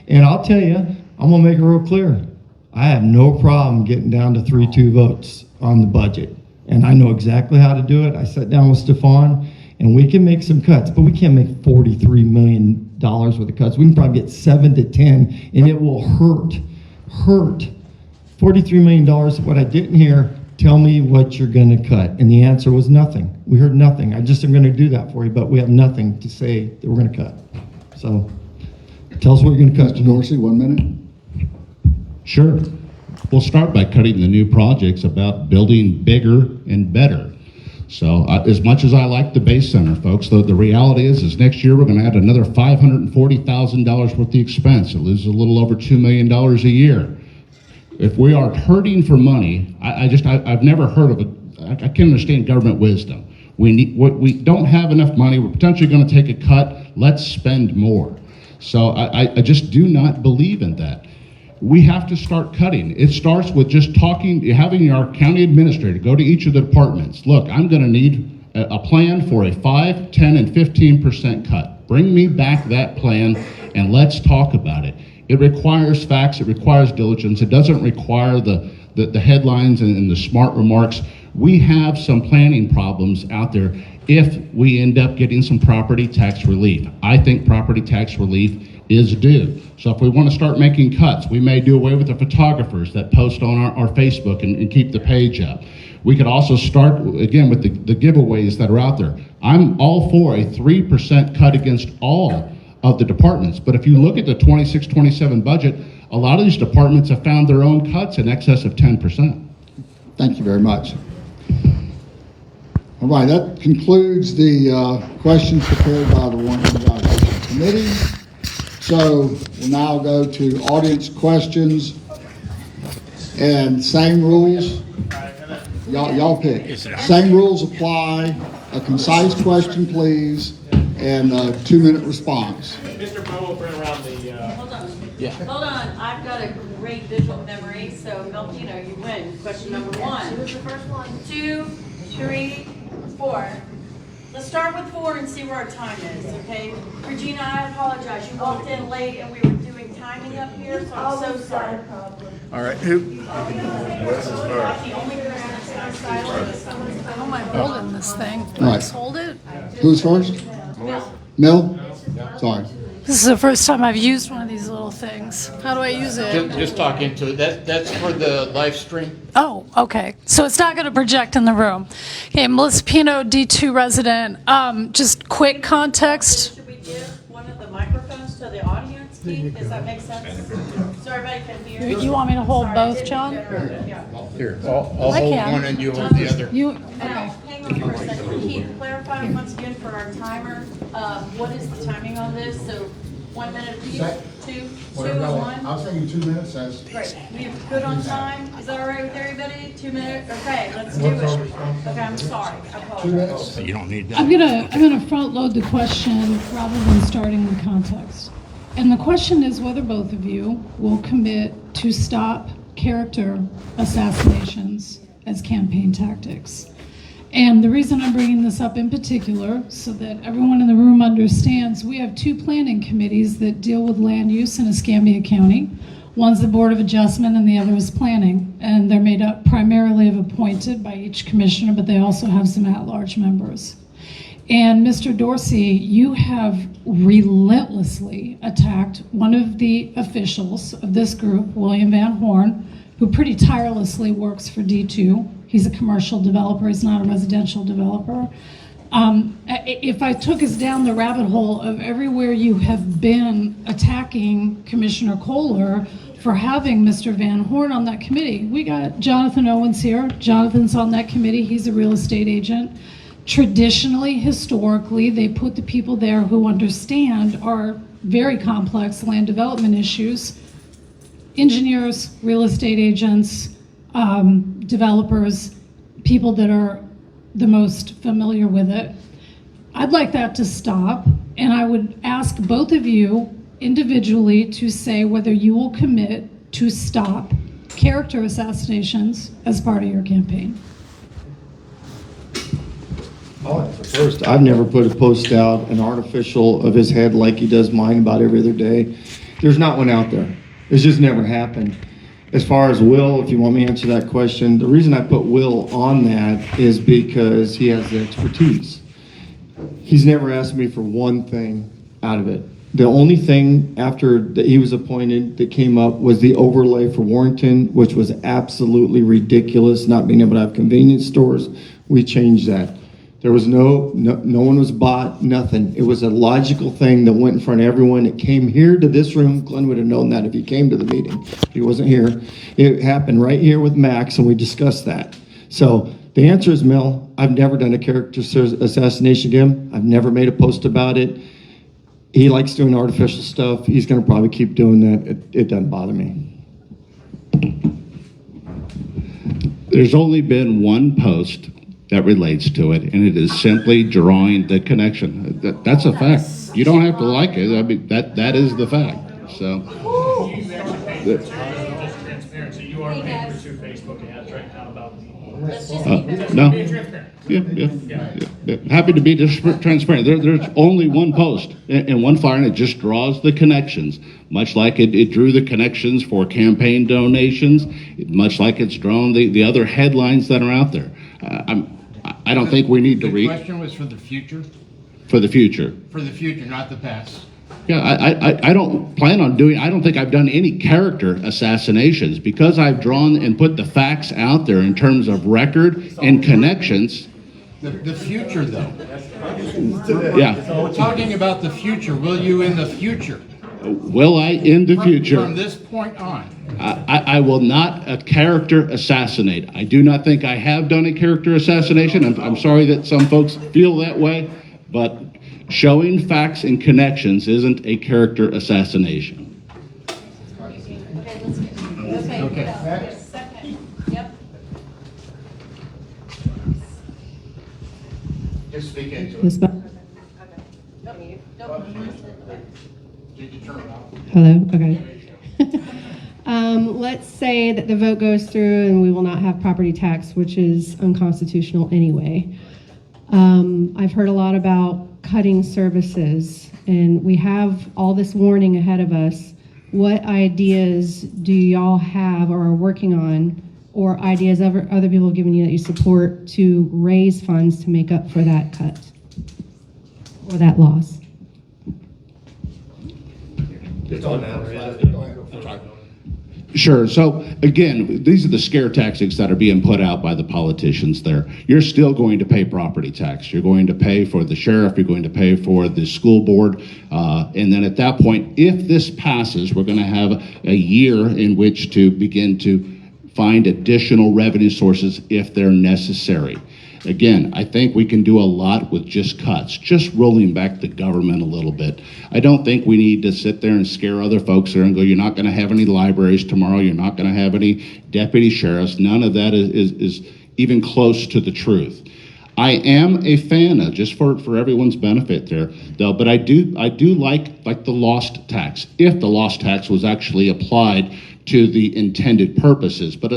And I'll tell you, I'm gonna make it real clear. I have no problem getting down to 3-2 votes on the budget. And I know exactly how to do it. I sat down with Stefan, and we can make some cuts, but we can't make $43 million worth of cuts. We can probably get 7 to 10, and it will hurt. $43 million, what I didn't hear, tell me what you're gonna cut. And the answer was nothing. We heard nothing. I just am gonna do that for you, but we have nothing to say that we're gonna cut. So, tell us what you're gonna cut. Mr. Dorsey, 1 minute. Sure. we'll start by cutting the new projects about building bigger and better. So as much as I like the base center, folks, the reality is next year we're going to add another $540,000 worth of expense. It loses a little over $2 million a year. If we are hurting for money, I've never heard of it. I can't understand government wisdom. We don't have enough money. We're potentially going to take a cut. Let's spend more. So I just do not believe in that. We have to start cutting. It starts with just talking, having our county administrator go to each of the departments. Look, I'm going to need a plan for a 5, 10, and 15% cut. Bring me back that plan and let's talk about it. It requires facts. It requires diligence. It doesn't require the headlines and the smart remarks. We have some planning problems out there if we end up getting some property tax relief. I think property tax relief is due. So if we want to start making cuts, we may do away with the photographers that post on our Facebook and keep the page up. We could also start, again, with the giveaways that are out there. I'm all for a 3% cut against all of the departments. But if you look at the 26-27 budget, a lot of these departments have found their own cuts in excess of 10%. Thank you very much. All right, that concludes the questions prepared by the Warrington Revitalization Committee. So we'll now go to audience questions, and same rules. Y'all pick. Same rules apply. A concise question, please, and a 2-minute response. Mr. Bo will bring around the. Hold on. Hold on. I've got a great visual memory, so Melvino, you win. Question number 1. Who's the first one? 2, 3, 4. Let's start with 4 and see where our time is, okay? Regina, I apologize. You walked in late and we were doing timing up here, so I'm so sorry. All right, who? How am I holding this thing? All right. Let's hold it. Who's first? Mel? Sorry. This is the first time I've used one of these little things. How do I use it? Just talk into it. That's for the live stream. Oh, okay. So it's not going to project in the room. Okay, Melissa Pino, D2 resident. Just quick context. Should we give one of the microphones to the audience, Keith? Does that make sense? So everybody can hear. You want me to hold both, John? Here, I'll I hold can. one and you hold the other. You. Now, hang on for a second. Keith, clarify once again for our timer, what is the timing on this? So 1 minute apiece, 2, 2 and 1? I'll say you 2 minutes. That's Great. We good on time? Is that all right with everybody? 2 minutes? Okay, let's do it. Okay, I'm sorry. I apologize. You don't need that. I'm gonna front load the question rather than starting with context. And the question is whether both of you will commit to stop character assassinations as campaign tactics. And the reason I'm bringing this up in particular, so that everyone in the room understands, we have 2 planning committees that deal with land use in Escambia County. One's the Board of Adjustment and the other is Planning. And they're made up primarily of appointed by each commissioner, but they also have some at-large members. And Mr. Dorsey, you have relentlessly attacked one of the officials of this group, William Van Horn, who pretty tirelessly works for D2. He's a commercial developer, he's not a residential developer. If I took us down the rabbit hole of everywhere you have been attacking Commissioner Kohler for having Mr. Van Horn on that committee, we got Jonathan Owens here. Jonathan's on that committee, he's a real estate agent. Traditionally, historically, they put the people there who understand our very complex land development issues. Engineers, real estate agents, developers, people that are the most familiar with it. I'd like that to stop, and I would ask both of you individually to say whether you will commit to stop character assassinations as part of your campaign. First, I've never put a post out, an artificial of his head like he does mine about every other day. There's not one out there. It's just never happened. As far as Will, if you want me to answer that question, the reason I put Will on that is because he has the expertise. He's never asked me for one thing out of it. The only thing after that he was appointed that came up was the overlay for Warrington, which was absolutely ridiculous, not being able to have convenience stores. We changed that. There was no one was bought, nothing. It was a logical thing that went in front of everyone. It came here to this room. Glenn would have known that if he came to the meeting. He wasn't here. It happened right here with Max, and we discussed that. So the answer is, Mel, I've never done a character assassination to him. I've never made a post about it. He likes doing artificial stuff. He's going to probably keep doing that. It doesn't bother me. There's only been one post that relates to it, and it is simply drawing the connection. That's a fact. You don't have to like it. I mean, that is the fact. So. Just transparency, you are paying for 2 Facebook ads right now about the. Let's just keep it. No. Being transparent. Yeah. Happy to be transparent. There's only one post and one flyer, and it just draws the connections, much like it drew the connections for campaign donations, much like it's drawn the other headlines that are out there. I don't think we need to The read question was for the future? for the future. For the future, not the past. Yeah, I don't plan on doing, I don't think I've done any character assassinations because I've drawn and put the facts out there in terms of record and connections. The future, though. Yeah. We're talking about the future. Will you in the future? Will I in the future? From this point on. I will not a character assassinate. I do not think I have done a character assassination. I'm sorry that some folks feel that way, but showing facts and connections isn't a character assassination. Okay. Second. Yep. Just speak into Yes, it. but- Did you turn it off? Hello, okay. Let's say that the vote goes through and we will not have property tax, which is unconstitutional anyway. I've heard a lot about cutting services, and we have all this warning ahead of us. What ideas do y'all have or are working on, or ideas other people have given you that you support to raise funds to make up for that cut or that loss? Sure. So again, these are the scare tactics that are being put out by the politicians there. You're still going to pay property tax. You're going to pay for the sheriff. You're going to pay for the school board. And then at that point, if this passes, we're going to have a year in which to begin to find additional revenue sources if they're necessary. Again, I think we can do a lot with just cuts, just rolling back the government a little bit. I don't think we need to sit there and scare other folks there and go, you're not going to have any libraries tomorrow, you're not going to have any deputy sheriffs. None of that is even close to the truth. I am a fan of, just for everyone's benefit there, though, but I do like the lost tax, if the lost tax was actually applied to the intended purposes. But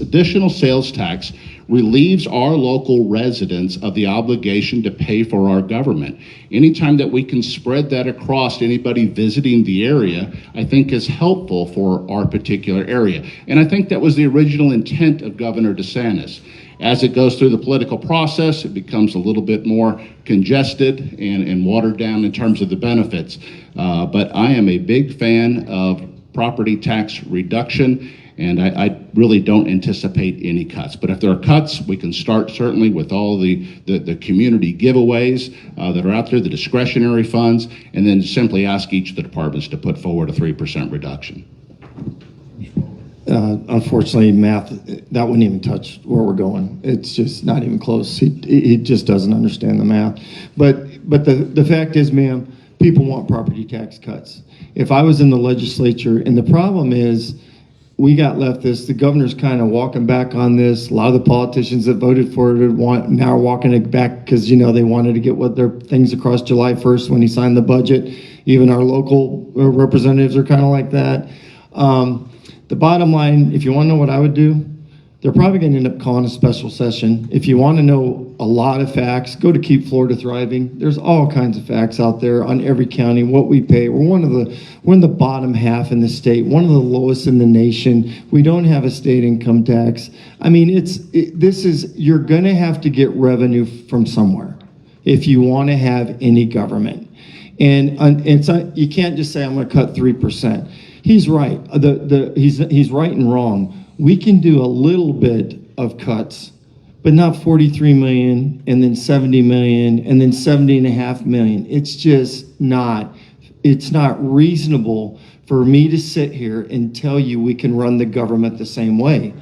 additional sales tax relieves our local residents of the obligation to pay for our government. Anytime that we can spread that across anybody visiting the area, I think is helpful for our particular area. And I think that was the original intent of Governor DeSantis. As it goes through the political process, it becomes a little bit more congested and watered down in terms of the benefits. But I am a big fan of property tax reduction, and I really don't anticipate any cuts. But if there are cuts, we can start certainly with all the community giveaways that are out there, the discretionary funds, and then simply ask each of the departments to put forward a 3% reduction. Unfortunately, math, that wouldn't even touch where we're going. It's just not even close. He just doesn't understand the math. But the fact is, ma'am, people want property tax cuts. If I was in the legislature, and the problem is, we got left this, the governor's kind of walking back on this. A lot of the politicians that voted for it now are walking it back because, they wanted to get what their things across July 1st when he signed the budget. Even our local representatives are kind of like that. The bottom line, if you want to know what I would do, they're probably going to end up calling a special session. If you want to know a lot of facts, go to Keep Florida Thriving. There's all kinds of facts out there on every county, what we pay. We're in the bottom half in the state, one of the lowest in the nation. We don't have a state income tax. I mean, you're going to have to get revenue from somewhere if you want to have any government. And so you can't just say, I'm going to cut 3%. He's right. He's right and wrong. We can do a little bit of cuts, but not 43 million and then 70 million and then 70.5 million. It's just not, it's not reasonable for me to sit here and tell you we can run the government the same way.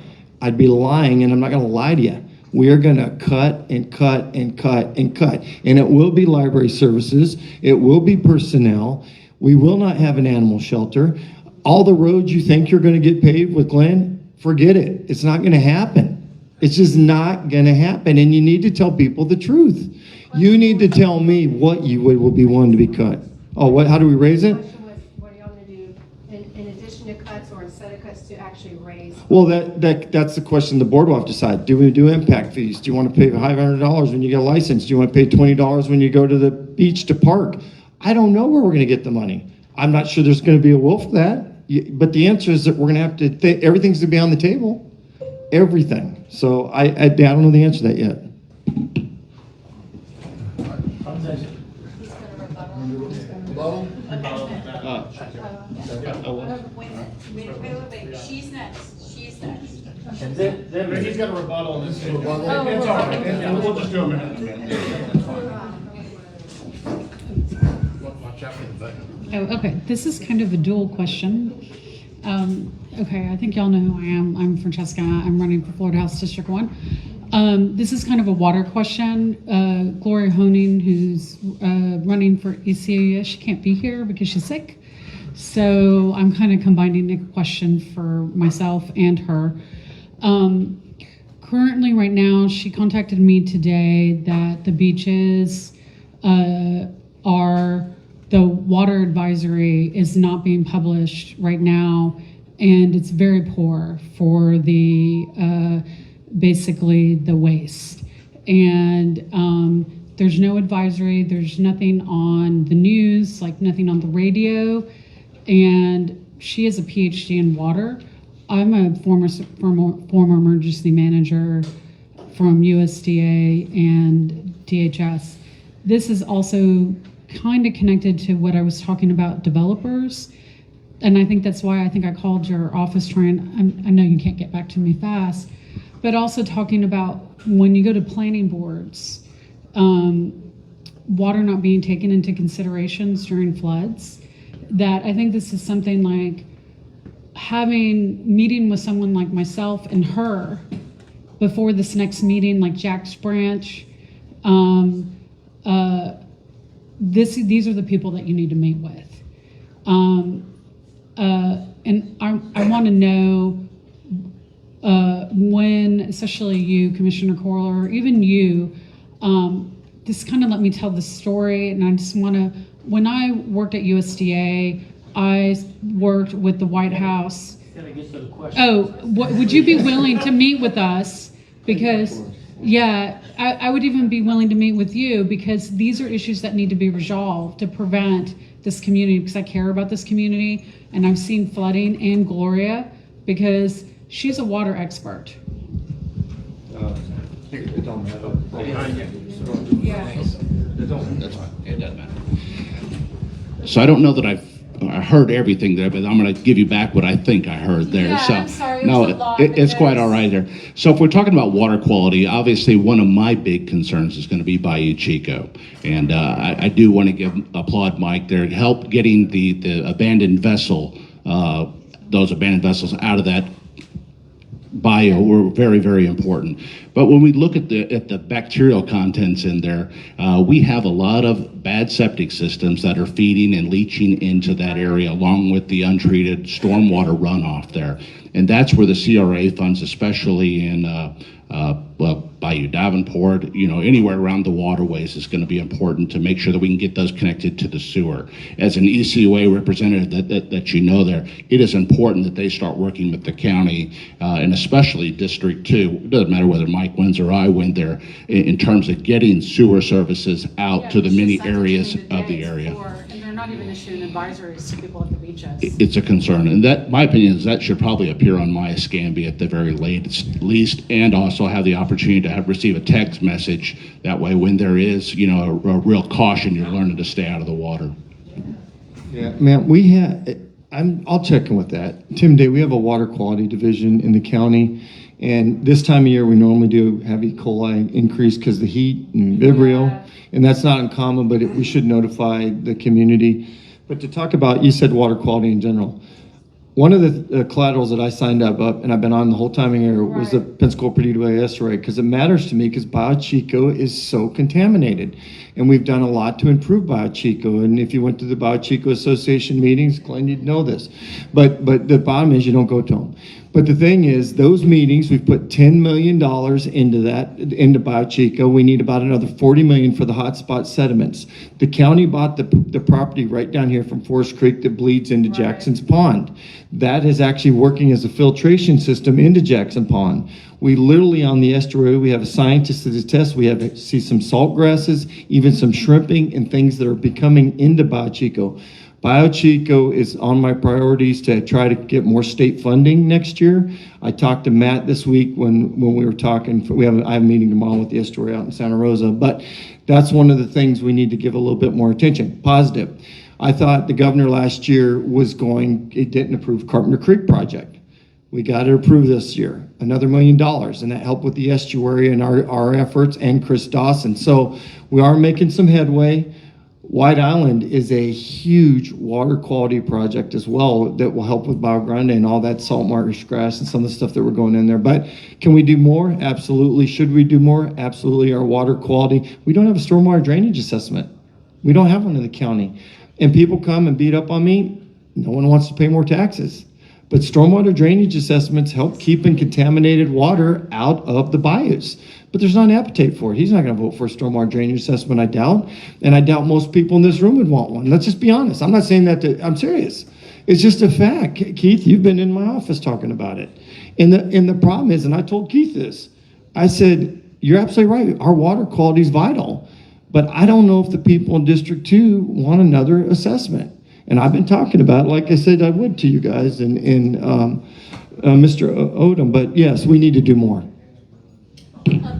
I'd be lying, and I'm not gonna lie to you. We are gonna cut and cut and cut and cut. And it will be library services, it will be personnel. We will not have an animal shelter. All the roads you think you're gonna get paved with Glenn, forget it. It's not gonna happen. It's just not gonna happen, and you need to tell people the truth. You need to tell me what you would be willing to be cut. Oh, what, how do we raise it? The question was, what are y'all gonna do in addition to cuts or instead of cuts to actually raise? Well, that's the question the board will have to decide. Do we do impact fees? Do you want to pay $500 when you get a license? Do you want to pay $20 when you go to the beach to park? I don't know where we're going to get the money. I'm not sure there's going to be a will for that. But the answer is that we're going to have to, everything's going to be on the table. Everything. So I don't know the answer to that yet. Wait. She's next. She's next. He's got a rebuttal on this. It's all right. We'll just do a minute. Watch out for the button. Oh, okay. This is kind of a dual question. Okay, I think y'all know who I am. I'm Francesca. I'm running for Florida House District 1. This is kind of a water question. Gloria Honing, who's running for ECA, she can't be here because she's sick. So I'm kind of combining a question for myself and her. Currently, right now, she contacted me today that the beaches are, the water advisory is not being published right now, and it's very poor for the, basically the waste. And there's no advisory, there's nothing on the news, like nothing on the radio, and she has a PhD in water. I'm a former emergency manager from USDA and DHS. This is also kind of connected to what I was talking about developers. And I think that's why I think I called your office trying, I know you can't get back to me fast, but also talking about when you go to planning boards, water not being taken into considerations during floods, that I think this is something like meeting with someone like myself and her before this next meeting, like Jack's branch. These are the people that you need to meet with. And I want to know when, especially you, Commissioner Kohler, or even you, just kind of let me tell the story. And I just want to, when I worked at USDA, I worked with the White House. Would you be willing to meet with us? Because, yeah, I would even be willing to meet with you, because these are issues that need to be resolved to prevent this community, because I care about this community, and I've seen flooding in Gloria, because she's a water expert. That's fine. It doesn't matter. So I don't know that I heard everything there, but I'm going to give you back what I think I heard there. Yeah, so, I'm sorry, it no, was a lot, it's quite because- all right there. So if we're talking about water quality, obviously one of my big concerns is going to be Bayou Chico. And I do want to applaud Mike there to help getting the abandoned vessel, those abandoned vessels out of that bio were very, very important. But when we look at the bacterial contents in there, we have a lot of bad septic systems that are feeding and leaching into that area, along with the untreated stormwater runoff there. And that's where the CRA funds, especially in Bayou Davenport, anywhere around the waterways, is going to be important to make sure that we can get those connected to the sewer. As an ECOA representative that you know there, it is important that they start working with the county, and especially District 2. It doesn't matter whether Mike wins or I win there, in terms of getting sewer services out to the many areas of the area. And they're not even issuing advisories to people at the beaches. It's a concern, and that, my opinion is, that should probably appear on my Escambia at the very least, and also have the opportunity to receive a text message. That way, when there is, a real caution, you're learning to stay out of the water. Yeah, man, I'll check in with that. Tim Day, we have a water quality division in the county, And this time of year, we normally do have E. coli increase because of the heat and Vibrio. And that's not uncommon, but we should notify the community. But to talk about, you said water quality in general. One of the collaterals that I signed up, and I've been on the whole time here, was the Pensacola Perdido estuary, because it matters to me because Bio Chico is so contaminated. And we've done a lot to improve Bio Chico. And if you went to the Bio Chico Association meetings, Glenn, you'd know this. But the bottom is you don't go to them. But the thing is, those meetings, we've put $10 million into Bio Chico. We need about another $40 million for the hotspot sediments. The county bought the property right down here from Forest Creek that bleeds into Jackson's Pond. That is actually working as a filtration system into Jackson Pond. We literally on the estuary, we have a scientist that attests, see some salt grasses, even some shrimping and things that are becoming into Bio Chico. Bio Chico is on my priorities to try to get more state funding next year. I talked to Matt this week when we were talking. I have a meeting tomorrow with the estuary out in Santa Rosa, but that's one of the things we need to give a little bit more attention. Positive. I thought the governor last year he didn't approve Carpenter Creek project. We got it approved this year, another $1 million, and that helped with the estuary and our efforts, and Chris Dawson. So we are making some headway. White Island is a huge water quality project as well that will help with Bio Grande and all that salt marsh grass and some of the stuff that we're going in there. But can we do more? Absolutely. Should we do more? Absolutely. Our water quality. We don't have a stormwater drainage assessment. We don't have one in the county. And people come and beat up on me. No one wants to pay more taxes. But stormwater drainage assessments help keeping contaminated water out of the bayous. But there's not an appetite for it. He's not going to vote for a stormwater drainage assessment, I doubt. And I doubt most people in this room would want one. Let's just be honest. I'm not saying that I'm serious. It's just a fact. Keith, you've been in my office talking about it. And the problem is, and I told Keith this, I said, you're absolutely right. Our water quality is vital. But I don't know if the people in District 2 want another assessment. And I've been talking about it, like I said I would to you guys and Mr. Odom. But yes, we need to do more. The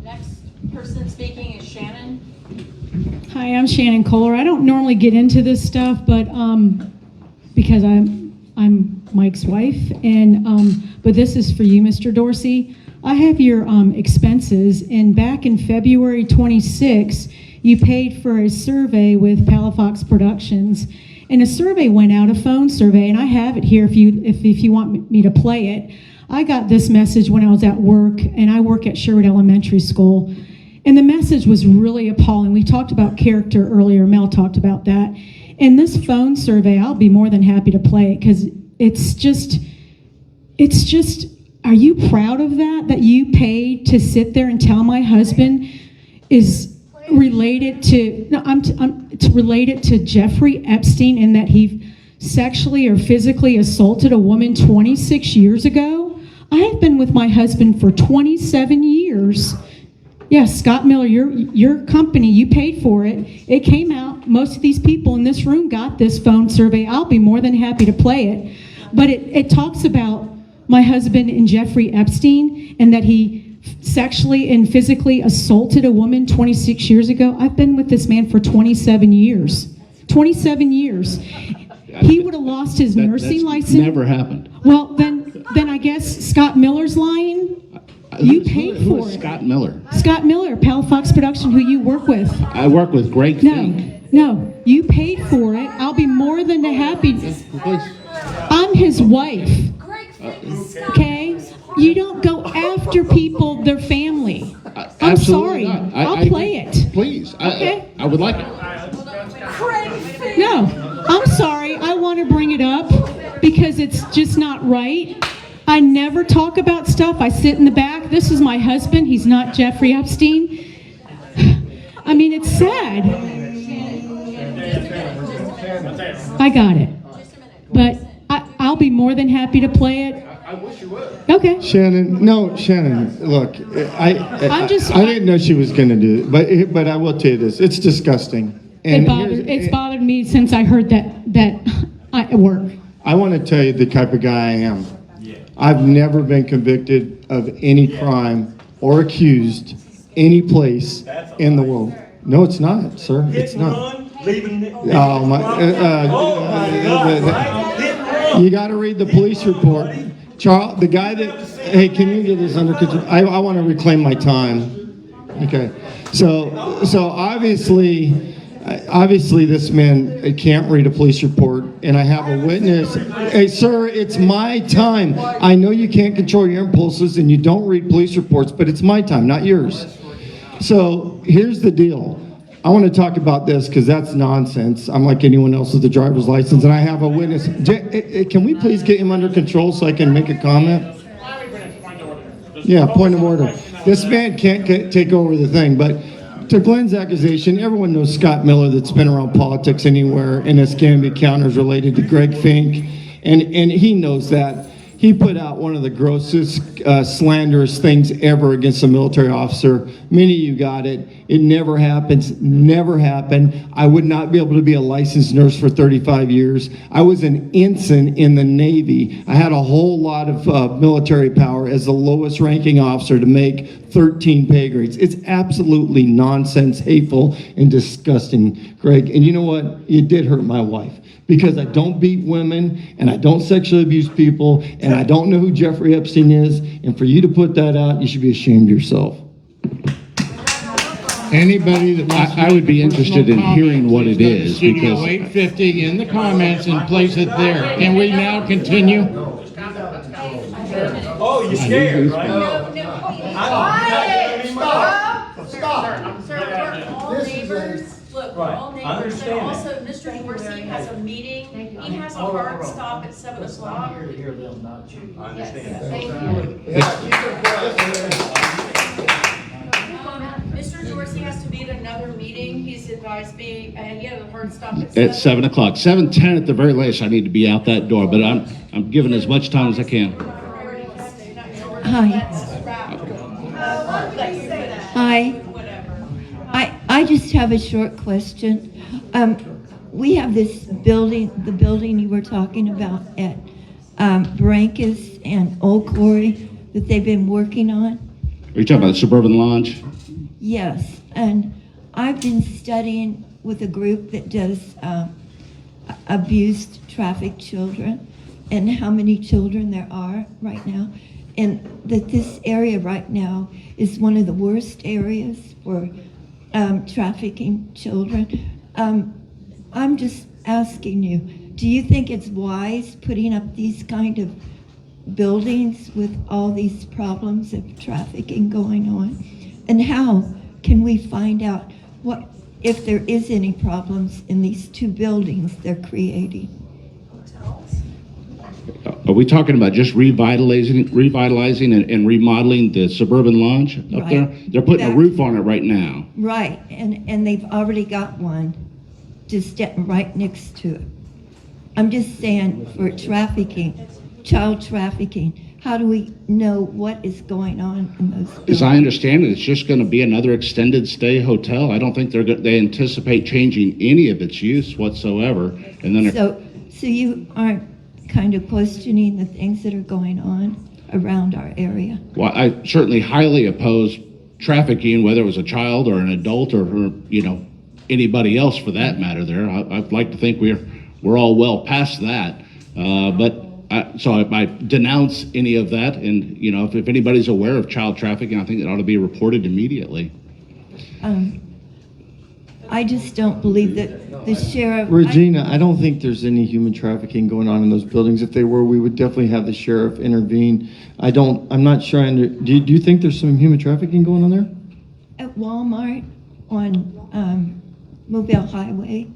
next person speaking is Shannon. Hi, I'm Shannon Kohler. I don't normally get into this stuff, but because I'm Mike's wife, and but this is for you, Mr. Dorsey. I have your expenses, and back in February 26, you paid for a survey with Palafox Productions, and a survey went out, a phone survey, and I have it here if you want me to play it. I got this message when I was at work, and I work at Sherwood Elementary School, and the message was really appalling. We talked about character earlier. Mel talked about that. And this phone survey, I'll be more than happy to play it because it's just, are you proud of that you paid to sit there and tell my husband is related to, it's related to Jeffrey Epstein and that he sexually or physically assaulted a woman 26 years ago? I have been with my husband for 27 years. Yes, Scott Miller, your company, you paid for it. It came out. Most of these people in this room got this phone survey. I'll be more than happy to play it. But it talks about my husband and Jeffrey Epstein and that he sexually and physically assaulted a woman 26 years ago. I've been with this man for 27 years. 27 years. He would have lost his nursing license. Never happened. Well, then I guess Scott Miller's lying. You paid who for is it. Scott Miller? Scott Miller, Palafox Production, who you work with. I work with Greg Fink. No, you paid for it. I'll be more than happy. I'm his wife. Okay? You don't go after people, their family. I'm sorry. Not. I'll play it. Please. Okay? I would like it. No, I'm sorry. I want to bring it up because it's just not right. I never talk about stuff. I sit in the back. This is my husband. He's not Jeffrey Epstein. I mean, it's sad. I got it. But I'll be more than happy to play it. I wish you would. Okay. Shannon, look, I didn't know she was going to do it, but I will tell you this. It's disgusting. And It's bothered me since I heard that at work. I want to tell you the type of guy I am. I've never been convicted of any crime or accused any place in the world. No, it's not, sir. It's not. Oh my! You got to read the police report. Charles, the guy that, hey, can you get this under control? I want to reclaim my time. Okay. So obviously this man can't read a police report, and I have a witness. Hey, sir, it's my time. I know you can't control your impulses and you don't read police reports, but it's my time, not yours. So here's the deal. I want to talk about this because that's nonsense. I'm like anyone else with a driver's license, and I have a witness. Can we please get him under control so I can make a comment? Yeah, point of order. This man can't take over the thing, but to Glenn's accusation, everyone knows Scott Miller that's been around politics anywhere in Escambia County is related to Greg Fink, and he knows that. He put out one of the grossest, slanderous things ever against a military officer. Many of you got it. It never happens, never happened. I would not be able to be a licensed nurse for 35 years. I was an ensign in the Navy. I had a whole lot of military power as the lowest ranking officer to make 13 pay grades. It's absolutely nonsense, hateful, and disgusting, Greg. And you know what? You did hurt my wife. Because I don't beat women, and I don't sexually abuse people, and I don't know who Jeffrey Epstein is, and for you to put that out, you should be ashamed of yourself. Anybody that wants I would be interested in hearing what it is, Studio because 850 in the comments and place it there. Can we now continue? Oh, you're scared, right? Sir, we're all neighbors. Look, we're all Right. I neighbors. understand And that. also, Mr. Dorsey has a meeting. He has a hard stop at 7 o'clock. I understand. Thank you. Mr. Dorsey has to be at another meeting. He's advised me, and he had a hard stop at 7. at 7 o'clock, 7:10 at the very latest, I need to be out that door, but I'm giving as much time as I can. Hi. Hi. I just have a short question. We have this building, the building you were talking about at Brankus and Old Quarry that they've been working on. Are you talking about the Suburban Lounge? Yes, and I've been studying with a group that does abused trafficked children and how many children there are right now, and that this area right now is one of the worst areas for trafficking children. I'm just asking you, do you think it's wise putting up these kind of buildings with all these problems of trafficking going on? And how can we find out what if there is any problems in these two buildings they're creating? Are we talking about just revitalizing and remodeling the Suburban Lounge up Right. there? They're putting a roof on it right now. Right, and they've already got one just right next to it. I'm just saying for trafficking, child trafficking, how do we know what is going on in those buildings? As I understand it, it's just going to be another extended stay hotel. I don't think they anticipate changing any of its use whatsoever. And then So you aren't kind of questioning the things that are going on around our area? well, I certainly highly oppose trafficking, whether it was a child or an adult or anybody else for that matter. There, I'd like to think we're all well past that. So I denounce any of that, and if anybody's aware of child trafficking, I think it ought to be reported immediately. I just don't believe that the sheriff. Regina, I don't think there's any human trafficking going on in those buildings. If they were, we would definitely have the sheriff intervene. I'm not sure. Do you think there's some human trafficking going on there? At Walmart on Mobile Highway,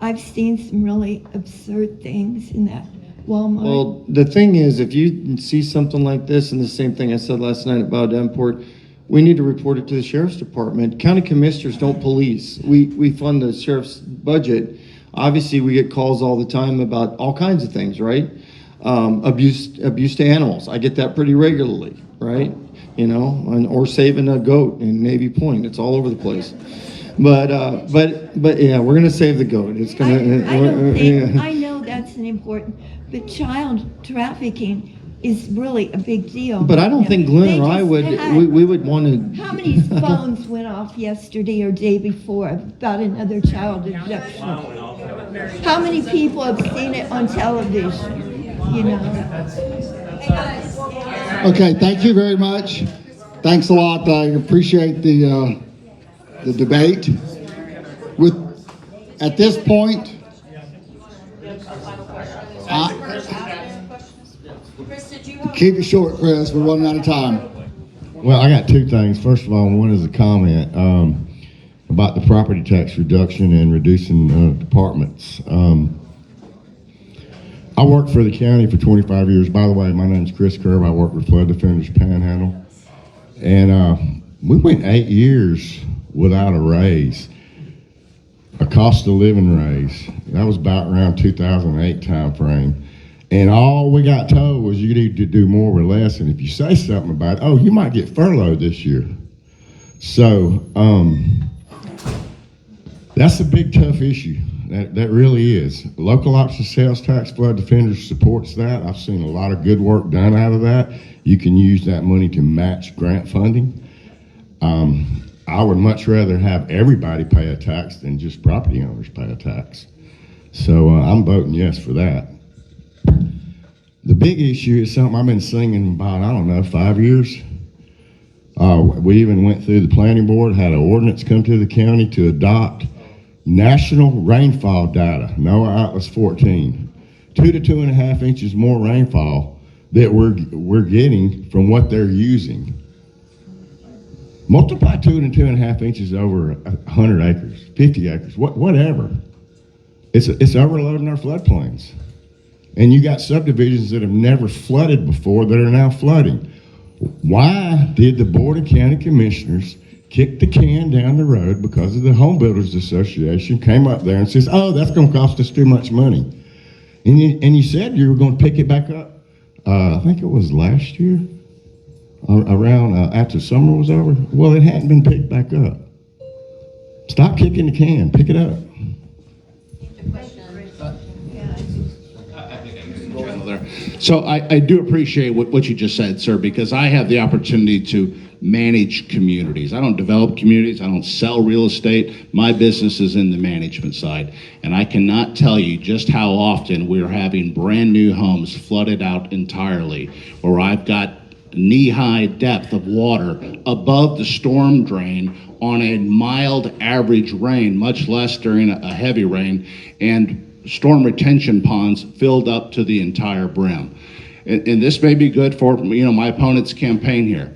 I've seen some really absurd things in that Walmart. Well, the thing is, if you see something like this, and the same thing I said last night about Davenport, we need to report it to the sheriff's department. County commissioners don't police. We fund the sheriff's budget. Obviously, we get calls all the time about all kinds of things, right? Abuse to animals. I get that pretty regularly, right? Or saving a goat in Navy Point. It's all over the place. But yeah, we're gonna save the goat. It's gonna. I know that's an important, but child trafficking is really a big deal. But I don't think Glenn or I would. We would want to. How many phones went off yesterday or day before about another child abduction? How many people have seen it on television? Okay, thank you very much. Thanks a lot. I appreciate the debate. At this point, Chris, did you have? keep it short, Chris. We're running out of time. Well, I got two things. First of all, one is a comment about the property tax reduction and reducing departments. I worked for the county for 25 years. By the way, my name's Chris Curb. I work for Flood Defenders Panhandle. And we went 8 years without a raise, a cost of living raise. That was about around 2008 time frame. And all we got told was you need to do more with less. And if you say something about it, oh, you might get furloughed this year. So that's a big, tough issue. That really is. Local option sales tax, Flood Defenders supports that. I've seen a lot of good work done out of that. You can use that money to match grant funding. I would much rather have everybody pay a tax than just property owners pay a tax. So I'm voting yes for that. The big issue is something I've been singing about, I don't know, 5 years. We even went through the planning board, had an ordinance come to the county to adopt national rainfall data, NOAA Atlas 14. 2 to 2.5 inches more rainfall that we're getting from what they're using. Multiply 2 and 2.5 inches over 100 acres, 50 acres, whatever. It's overloading our floodplains. And you got subdivisions that have never flooded before that are now flooding. Why did the Board of County Commissioners kick the can down the road because of the Home Builders Association came up there and says, oh, that's going to cost us too much money. And you said you were going to pick it back up. I think it was last year, around after summer was over. Well, it hadn't been picked back up. Stop kicking the can, pick it up. So I do appreciate what you just said, sir, because I have the opportunity to manage communities. I don't develop communities. I don't sell real estate. My business is in the management side. And I cannot tell you just how often we're having brand new homes flooded out entirely, or I've got knee-high depth of water above the storm drain on a mild average rain, much less during a heavy rain, and storm retention ponds filled up to the entire brim. And this may be good for my opponent's campaign here.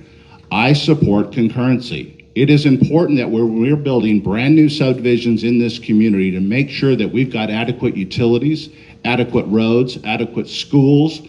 I support concurrency. It is important that we're building brand new subdivisions in this community to make sure that we've got adequate utilities, adequate roads, adequate schools,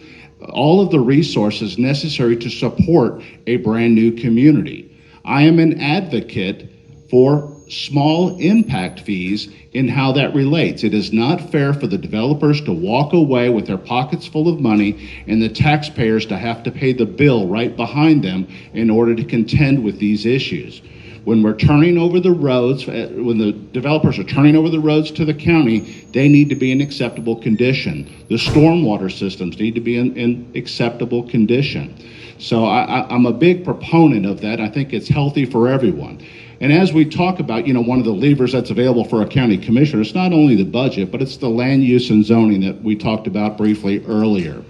all of the resources necessary to support a brand new community. I am an advocate for small impact fees in how that relates. It is not fair for the developers to walk away with their pockets full of money and the taxpayers to have to pay the bill right behind them in order to contend with these issues. When we're turning over the roads, when the developers are turning over the roads to the county, they need to be in acceptable condition. The stormwater systems need to be in acceptable condition. So I'm a big proponent of that. I think it's healthy for everyone. And as we talk about, one of the levers that's available for a county commissioner, it's not only the budget, but it's the land use and zoning that we talked about briefly earlier.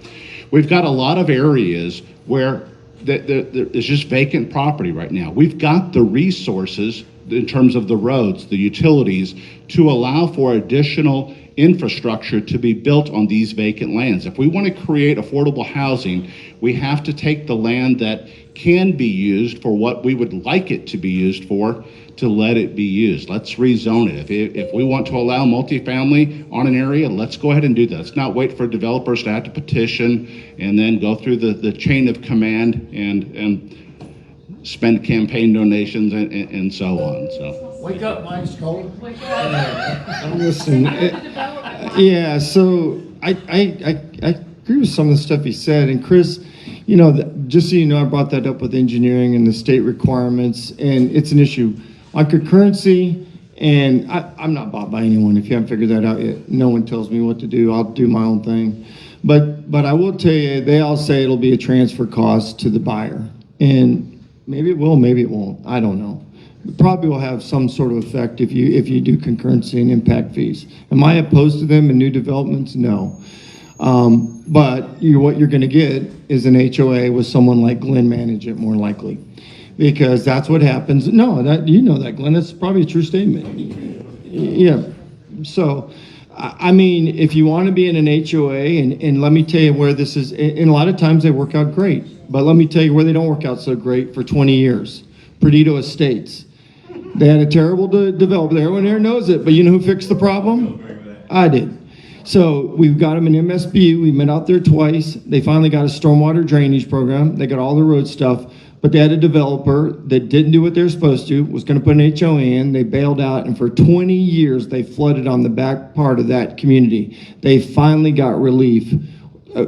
We've got a lot of areas where there's just vacant property right now. We've got the resources in terms of the roads, the utilities, to allow for additional infrastructure to be built on these vacant lands. If we want to create affordable housing, we have to take the land that can be used for what we would like it to be used for, to let it be used. Let's rezone it. If we want to allow multifamily on an area, let's go ahead and do that. Let's not wait for developers to have to petition and then go through the chain of command and spend campaign donations and so on. So Wake up, Mike's cold. Listen, yeah, so I agree with some of the stuff he said. And Chris, just so you know, I brought that up with engineering and the state requirements, and it's an issue. On concurrency, and I'm not bought by anyone. If you haven't figured that out yet, no one tells me what to do. I'll do my own thing. But I will tell you, they all say it'll be a transfer cost to the buyer. And maybe it will, maybe it won't. I don't know. It probably will have some sort of effect if you do concurrency and impact fees. Am I opposed to them in new developments? No. But what you're going to get is an HOA with someone like Glenn manage it, more likely, because that's what happens. No, you know that, Glenn. That's probably a true statement. Yeah. So, I mean, if you want to be in an HOA, and let me tell you where this is, and a lot of times they work out great, but let me tell you where they don't work out so great for 20 years. Perdido Estates. They had a terrible developer there. Everyone here knows it, but you know who fixed the problem? I did. So we've got them in MSBU. We met out there twice. They finally got a stormwater drainage program. They got all the road stuff, but they had a developer that didn't do what they were supposed to, was going to put an HOA in. They bailed out, and for 20 years, they flooded on the back part of that community. They finally got relief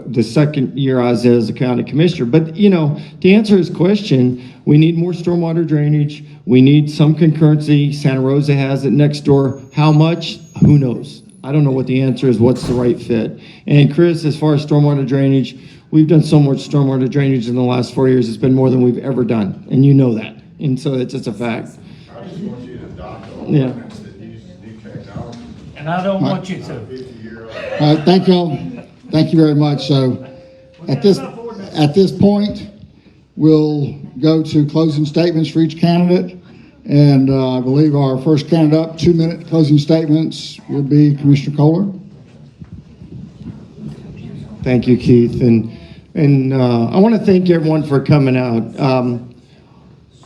the second year I was as a county commissioner. But, you know, to answer his question, we need more stormwater drainage. We need some concurrency. Santa Rosa has it next door. How much? Who knows? I don't know what the answer is. What's the right fit? And Chris, as far as stormwater drainage, we've done so much stormwater drainage in the last 4 years. It's been more than we've ever done, and you know that. And so it's just a fact. I just want you to adopt all Yeah. ordinance that uses new technology. And I don't want you to. 50-year-old. Thank y'all. Thank you very much. So at this point, we'll go to closing statements for each candidate. And I believe our first candidate up, 2-minute closing statements, will be Commissioner Kohler. Thank you, Keith. And I want to thank everyone for coming out.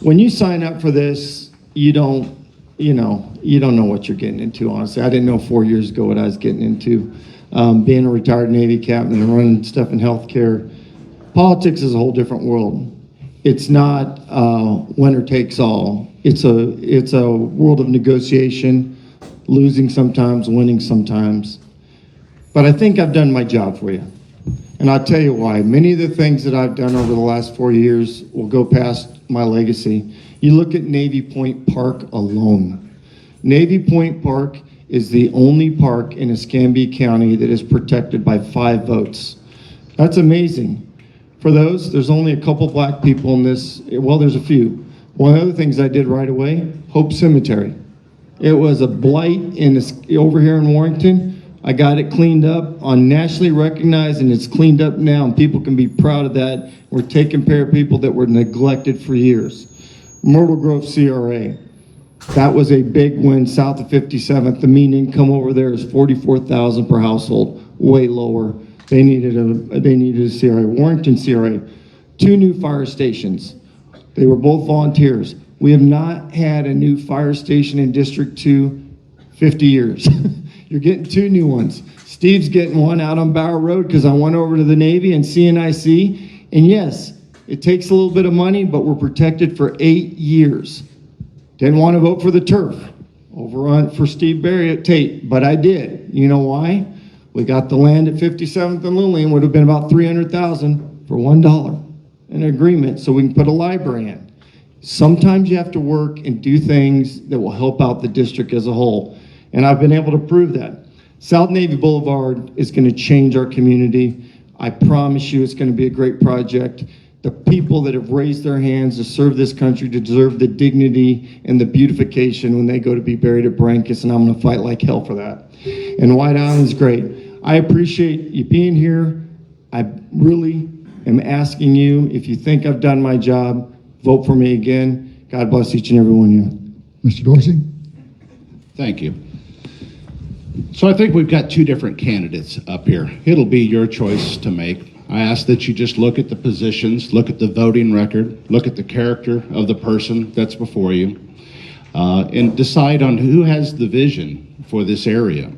When you sign up for this, you don't know what you're getting into, honestly. I didn't know 4 years ago what I was getting into. Being a retired Navy captain and running stuff in healthcare, politics is a whole different world. It's not winner takes all. It's a world of negotiation, losing sometimes, winning sometimes. But I think I've done my job for you. And I'll tell you why. Many of the things that I've done over the last 4 years will go past my legacy. You look at Navy Point Park alone. Navy Point Park is the only park in Escambia County that is protected by 5 votes. That's amazing. For those, there's only a couple black people in this. Well, there's a few. One of the other things I did right away, Hope Cemetery. It was a blight over here in Warrington. I got it cleaned up, on nationally recognized, and it's cleaned up now, and people can be proud of that. We're taking care of people that were neglected for years. Myrtle Grove CRA. That was a big win south of 57th. The mean income over there is $44,000 per household, way lower. They needed a CRA. Warrington CRA, 2 new fire stations. They were both volunteers. We have not had a new fire station in District 2 50 years. You're getting 2 new ones. Steve's getting one out on Bower Road because I went over to the Navy and CNIC. And yes, it takes a little bit of money, but we're protected for 8 years. Didn't want to vote for the turf for Steve Berry at Tate, but I did. You know why? We got the land at 57th and Lillian, would have been about $300,000 for $1 an agreement so we can put a library in. Sometimes you have to work and do things that will help out the district as a whole. And I've been able to prove that. South Navy Boulevard is going to change our community. I promise you it's going to be a great project. The people that have raised their hands to serve this country deserve the dignity and the beautification when they go to be buried at Brankus, and I'm going to fight like hell for that. And White Island's great. I appreciate you being here. I really am asking you, if you think I've done my job, vote for me again. God bless each and every one of you. Mr. Dorsey? Thank you. So I think we've got 2 different candidates up here. It'll be your choice to make. I ask that you just look at the positions, look at the voting record, look at the character of the person that's before you, and decide on who has the vision for this area.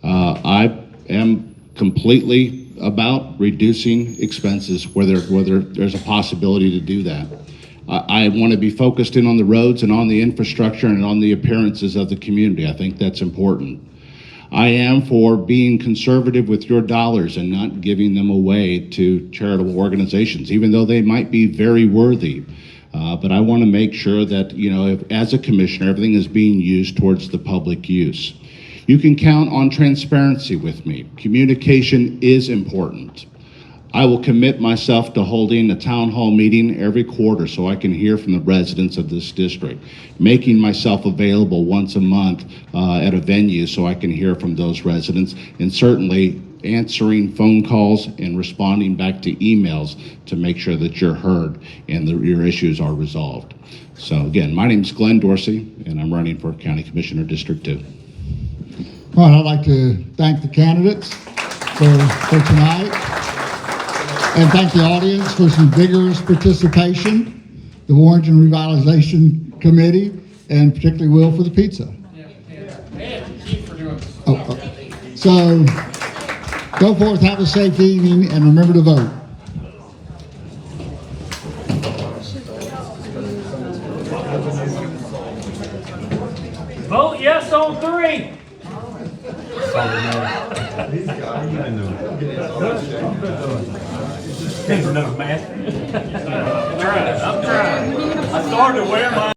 I am completely about reducing expenses where there's a possibility to do that. I want to be focused in on the roads and on the infrastructure and on the appearances of the community. I think that's important. I am for being conservative with your dollars and not giving them away to charitable organizations, even though they might be very worthy. But I want to make sure that, as a commissioner, everything is being used towards the public use. You can count on transparency with me. Communication is important. I will commit myself to holding a town hall meeting every quarter so I can hear from the residents of this district, making myself available once a month at a venue so I can hear from those residents, and certainly answering phone calls and responding back to emails to make sure that you're heard and that your issues are resolved. So again, my name is Glenn Dorsey, and I'm running for County Commissioner District 2. All right, I'd like to thank the candidates for tonight, and thank the audience for some vigorous participation, the Warrington Revitalization Committee, and particularly Will for the pizza. So go forth, have a safe evening, and remember to vote. Vote yes on 3. Take another mask. I'm trying. I started to wear mine.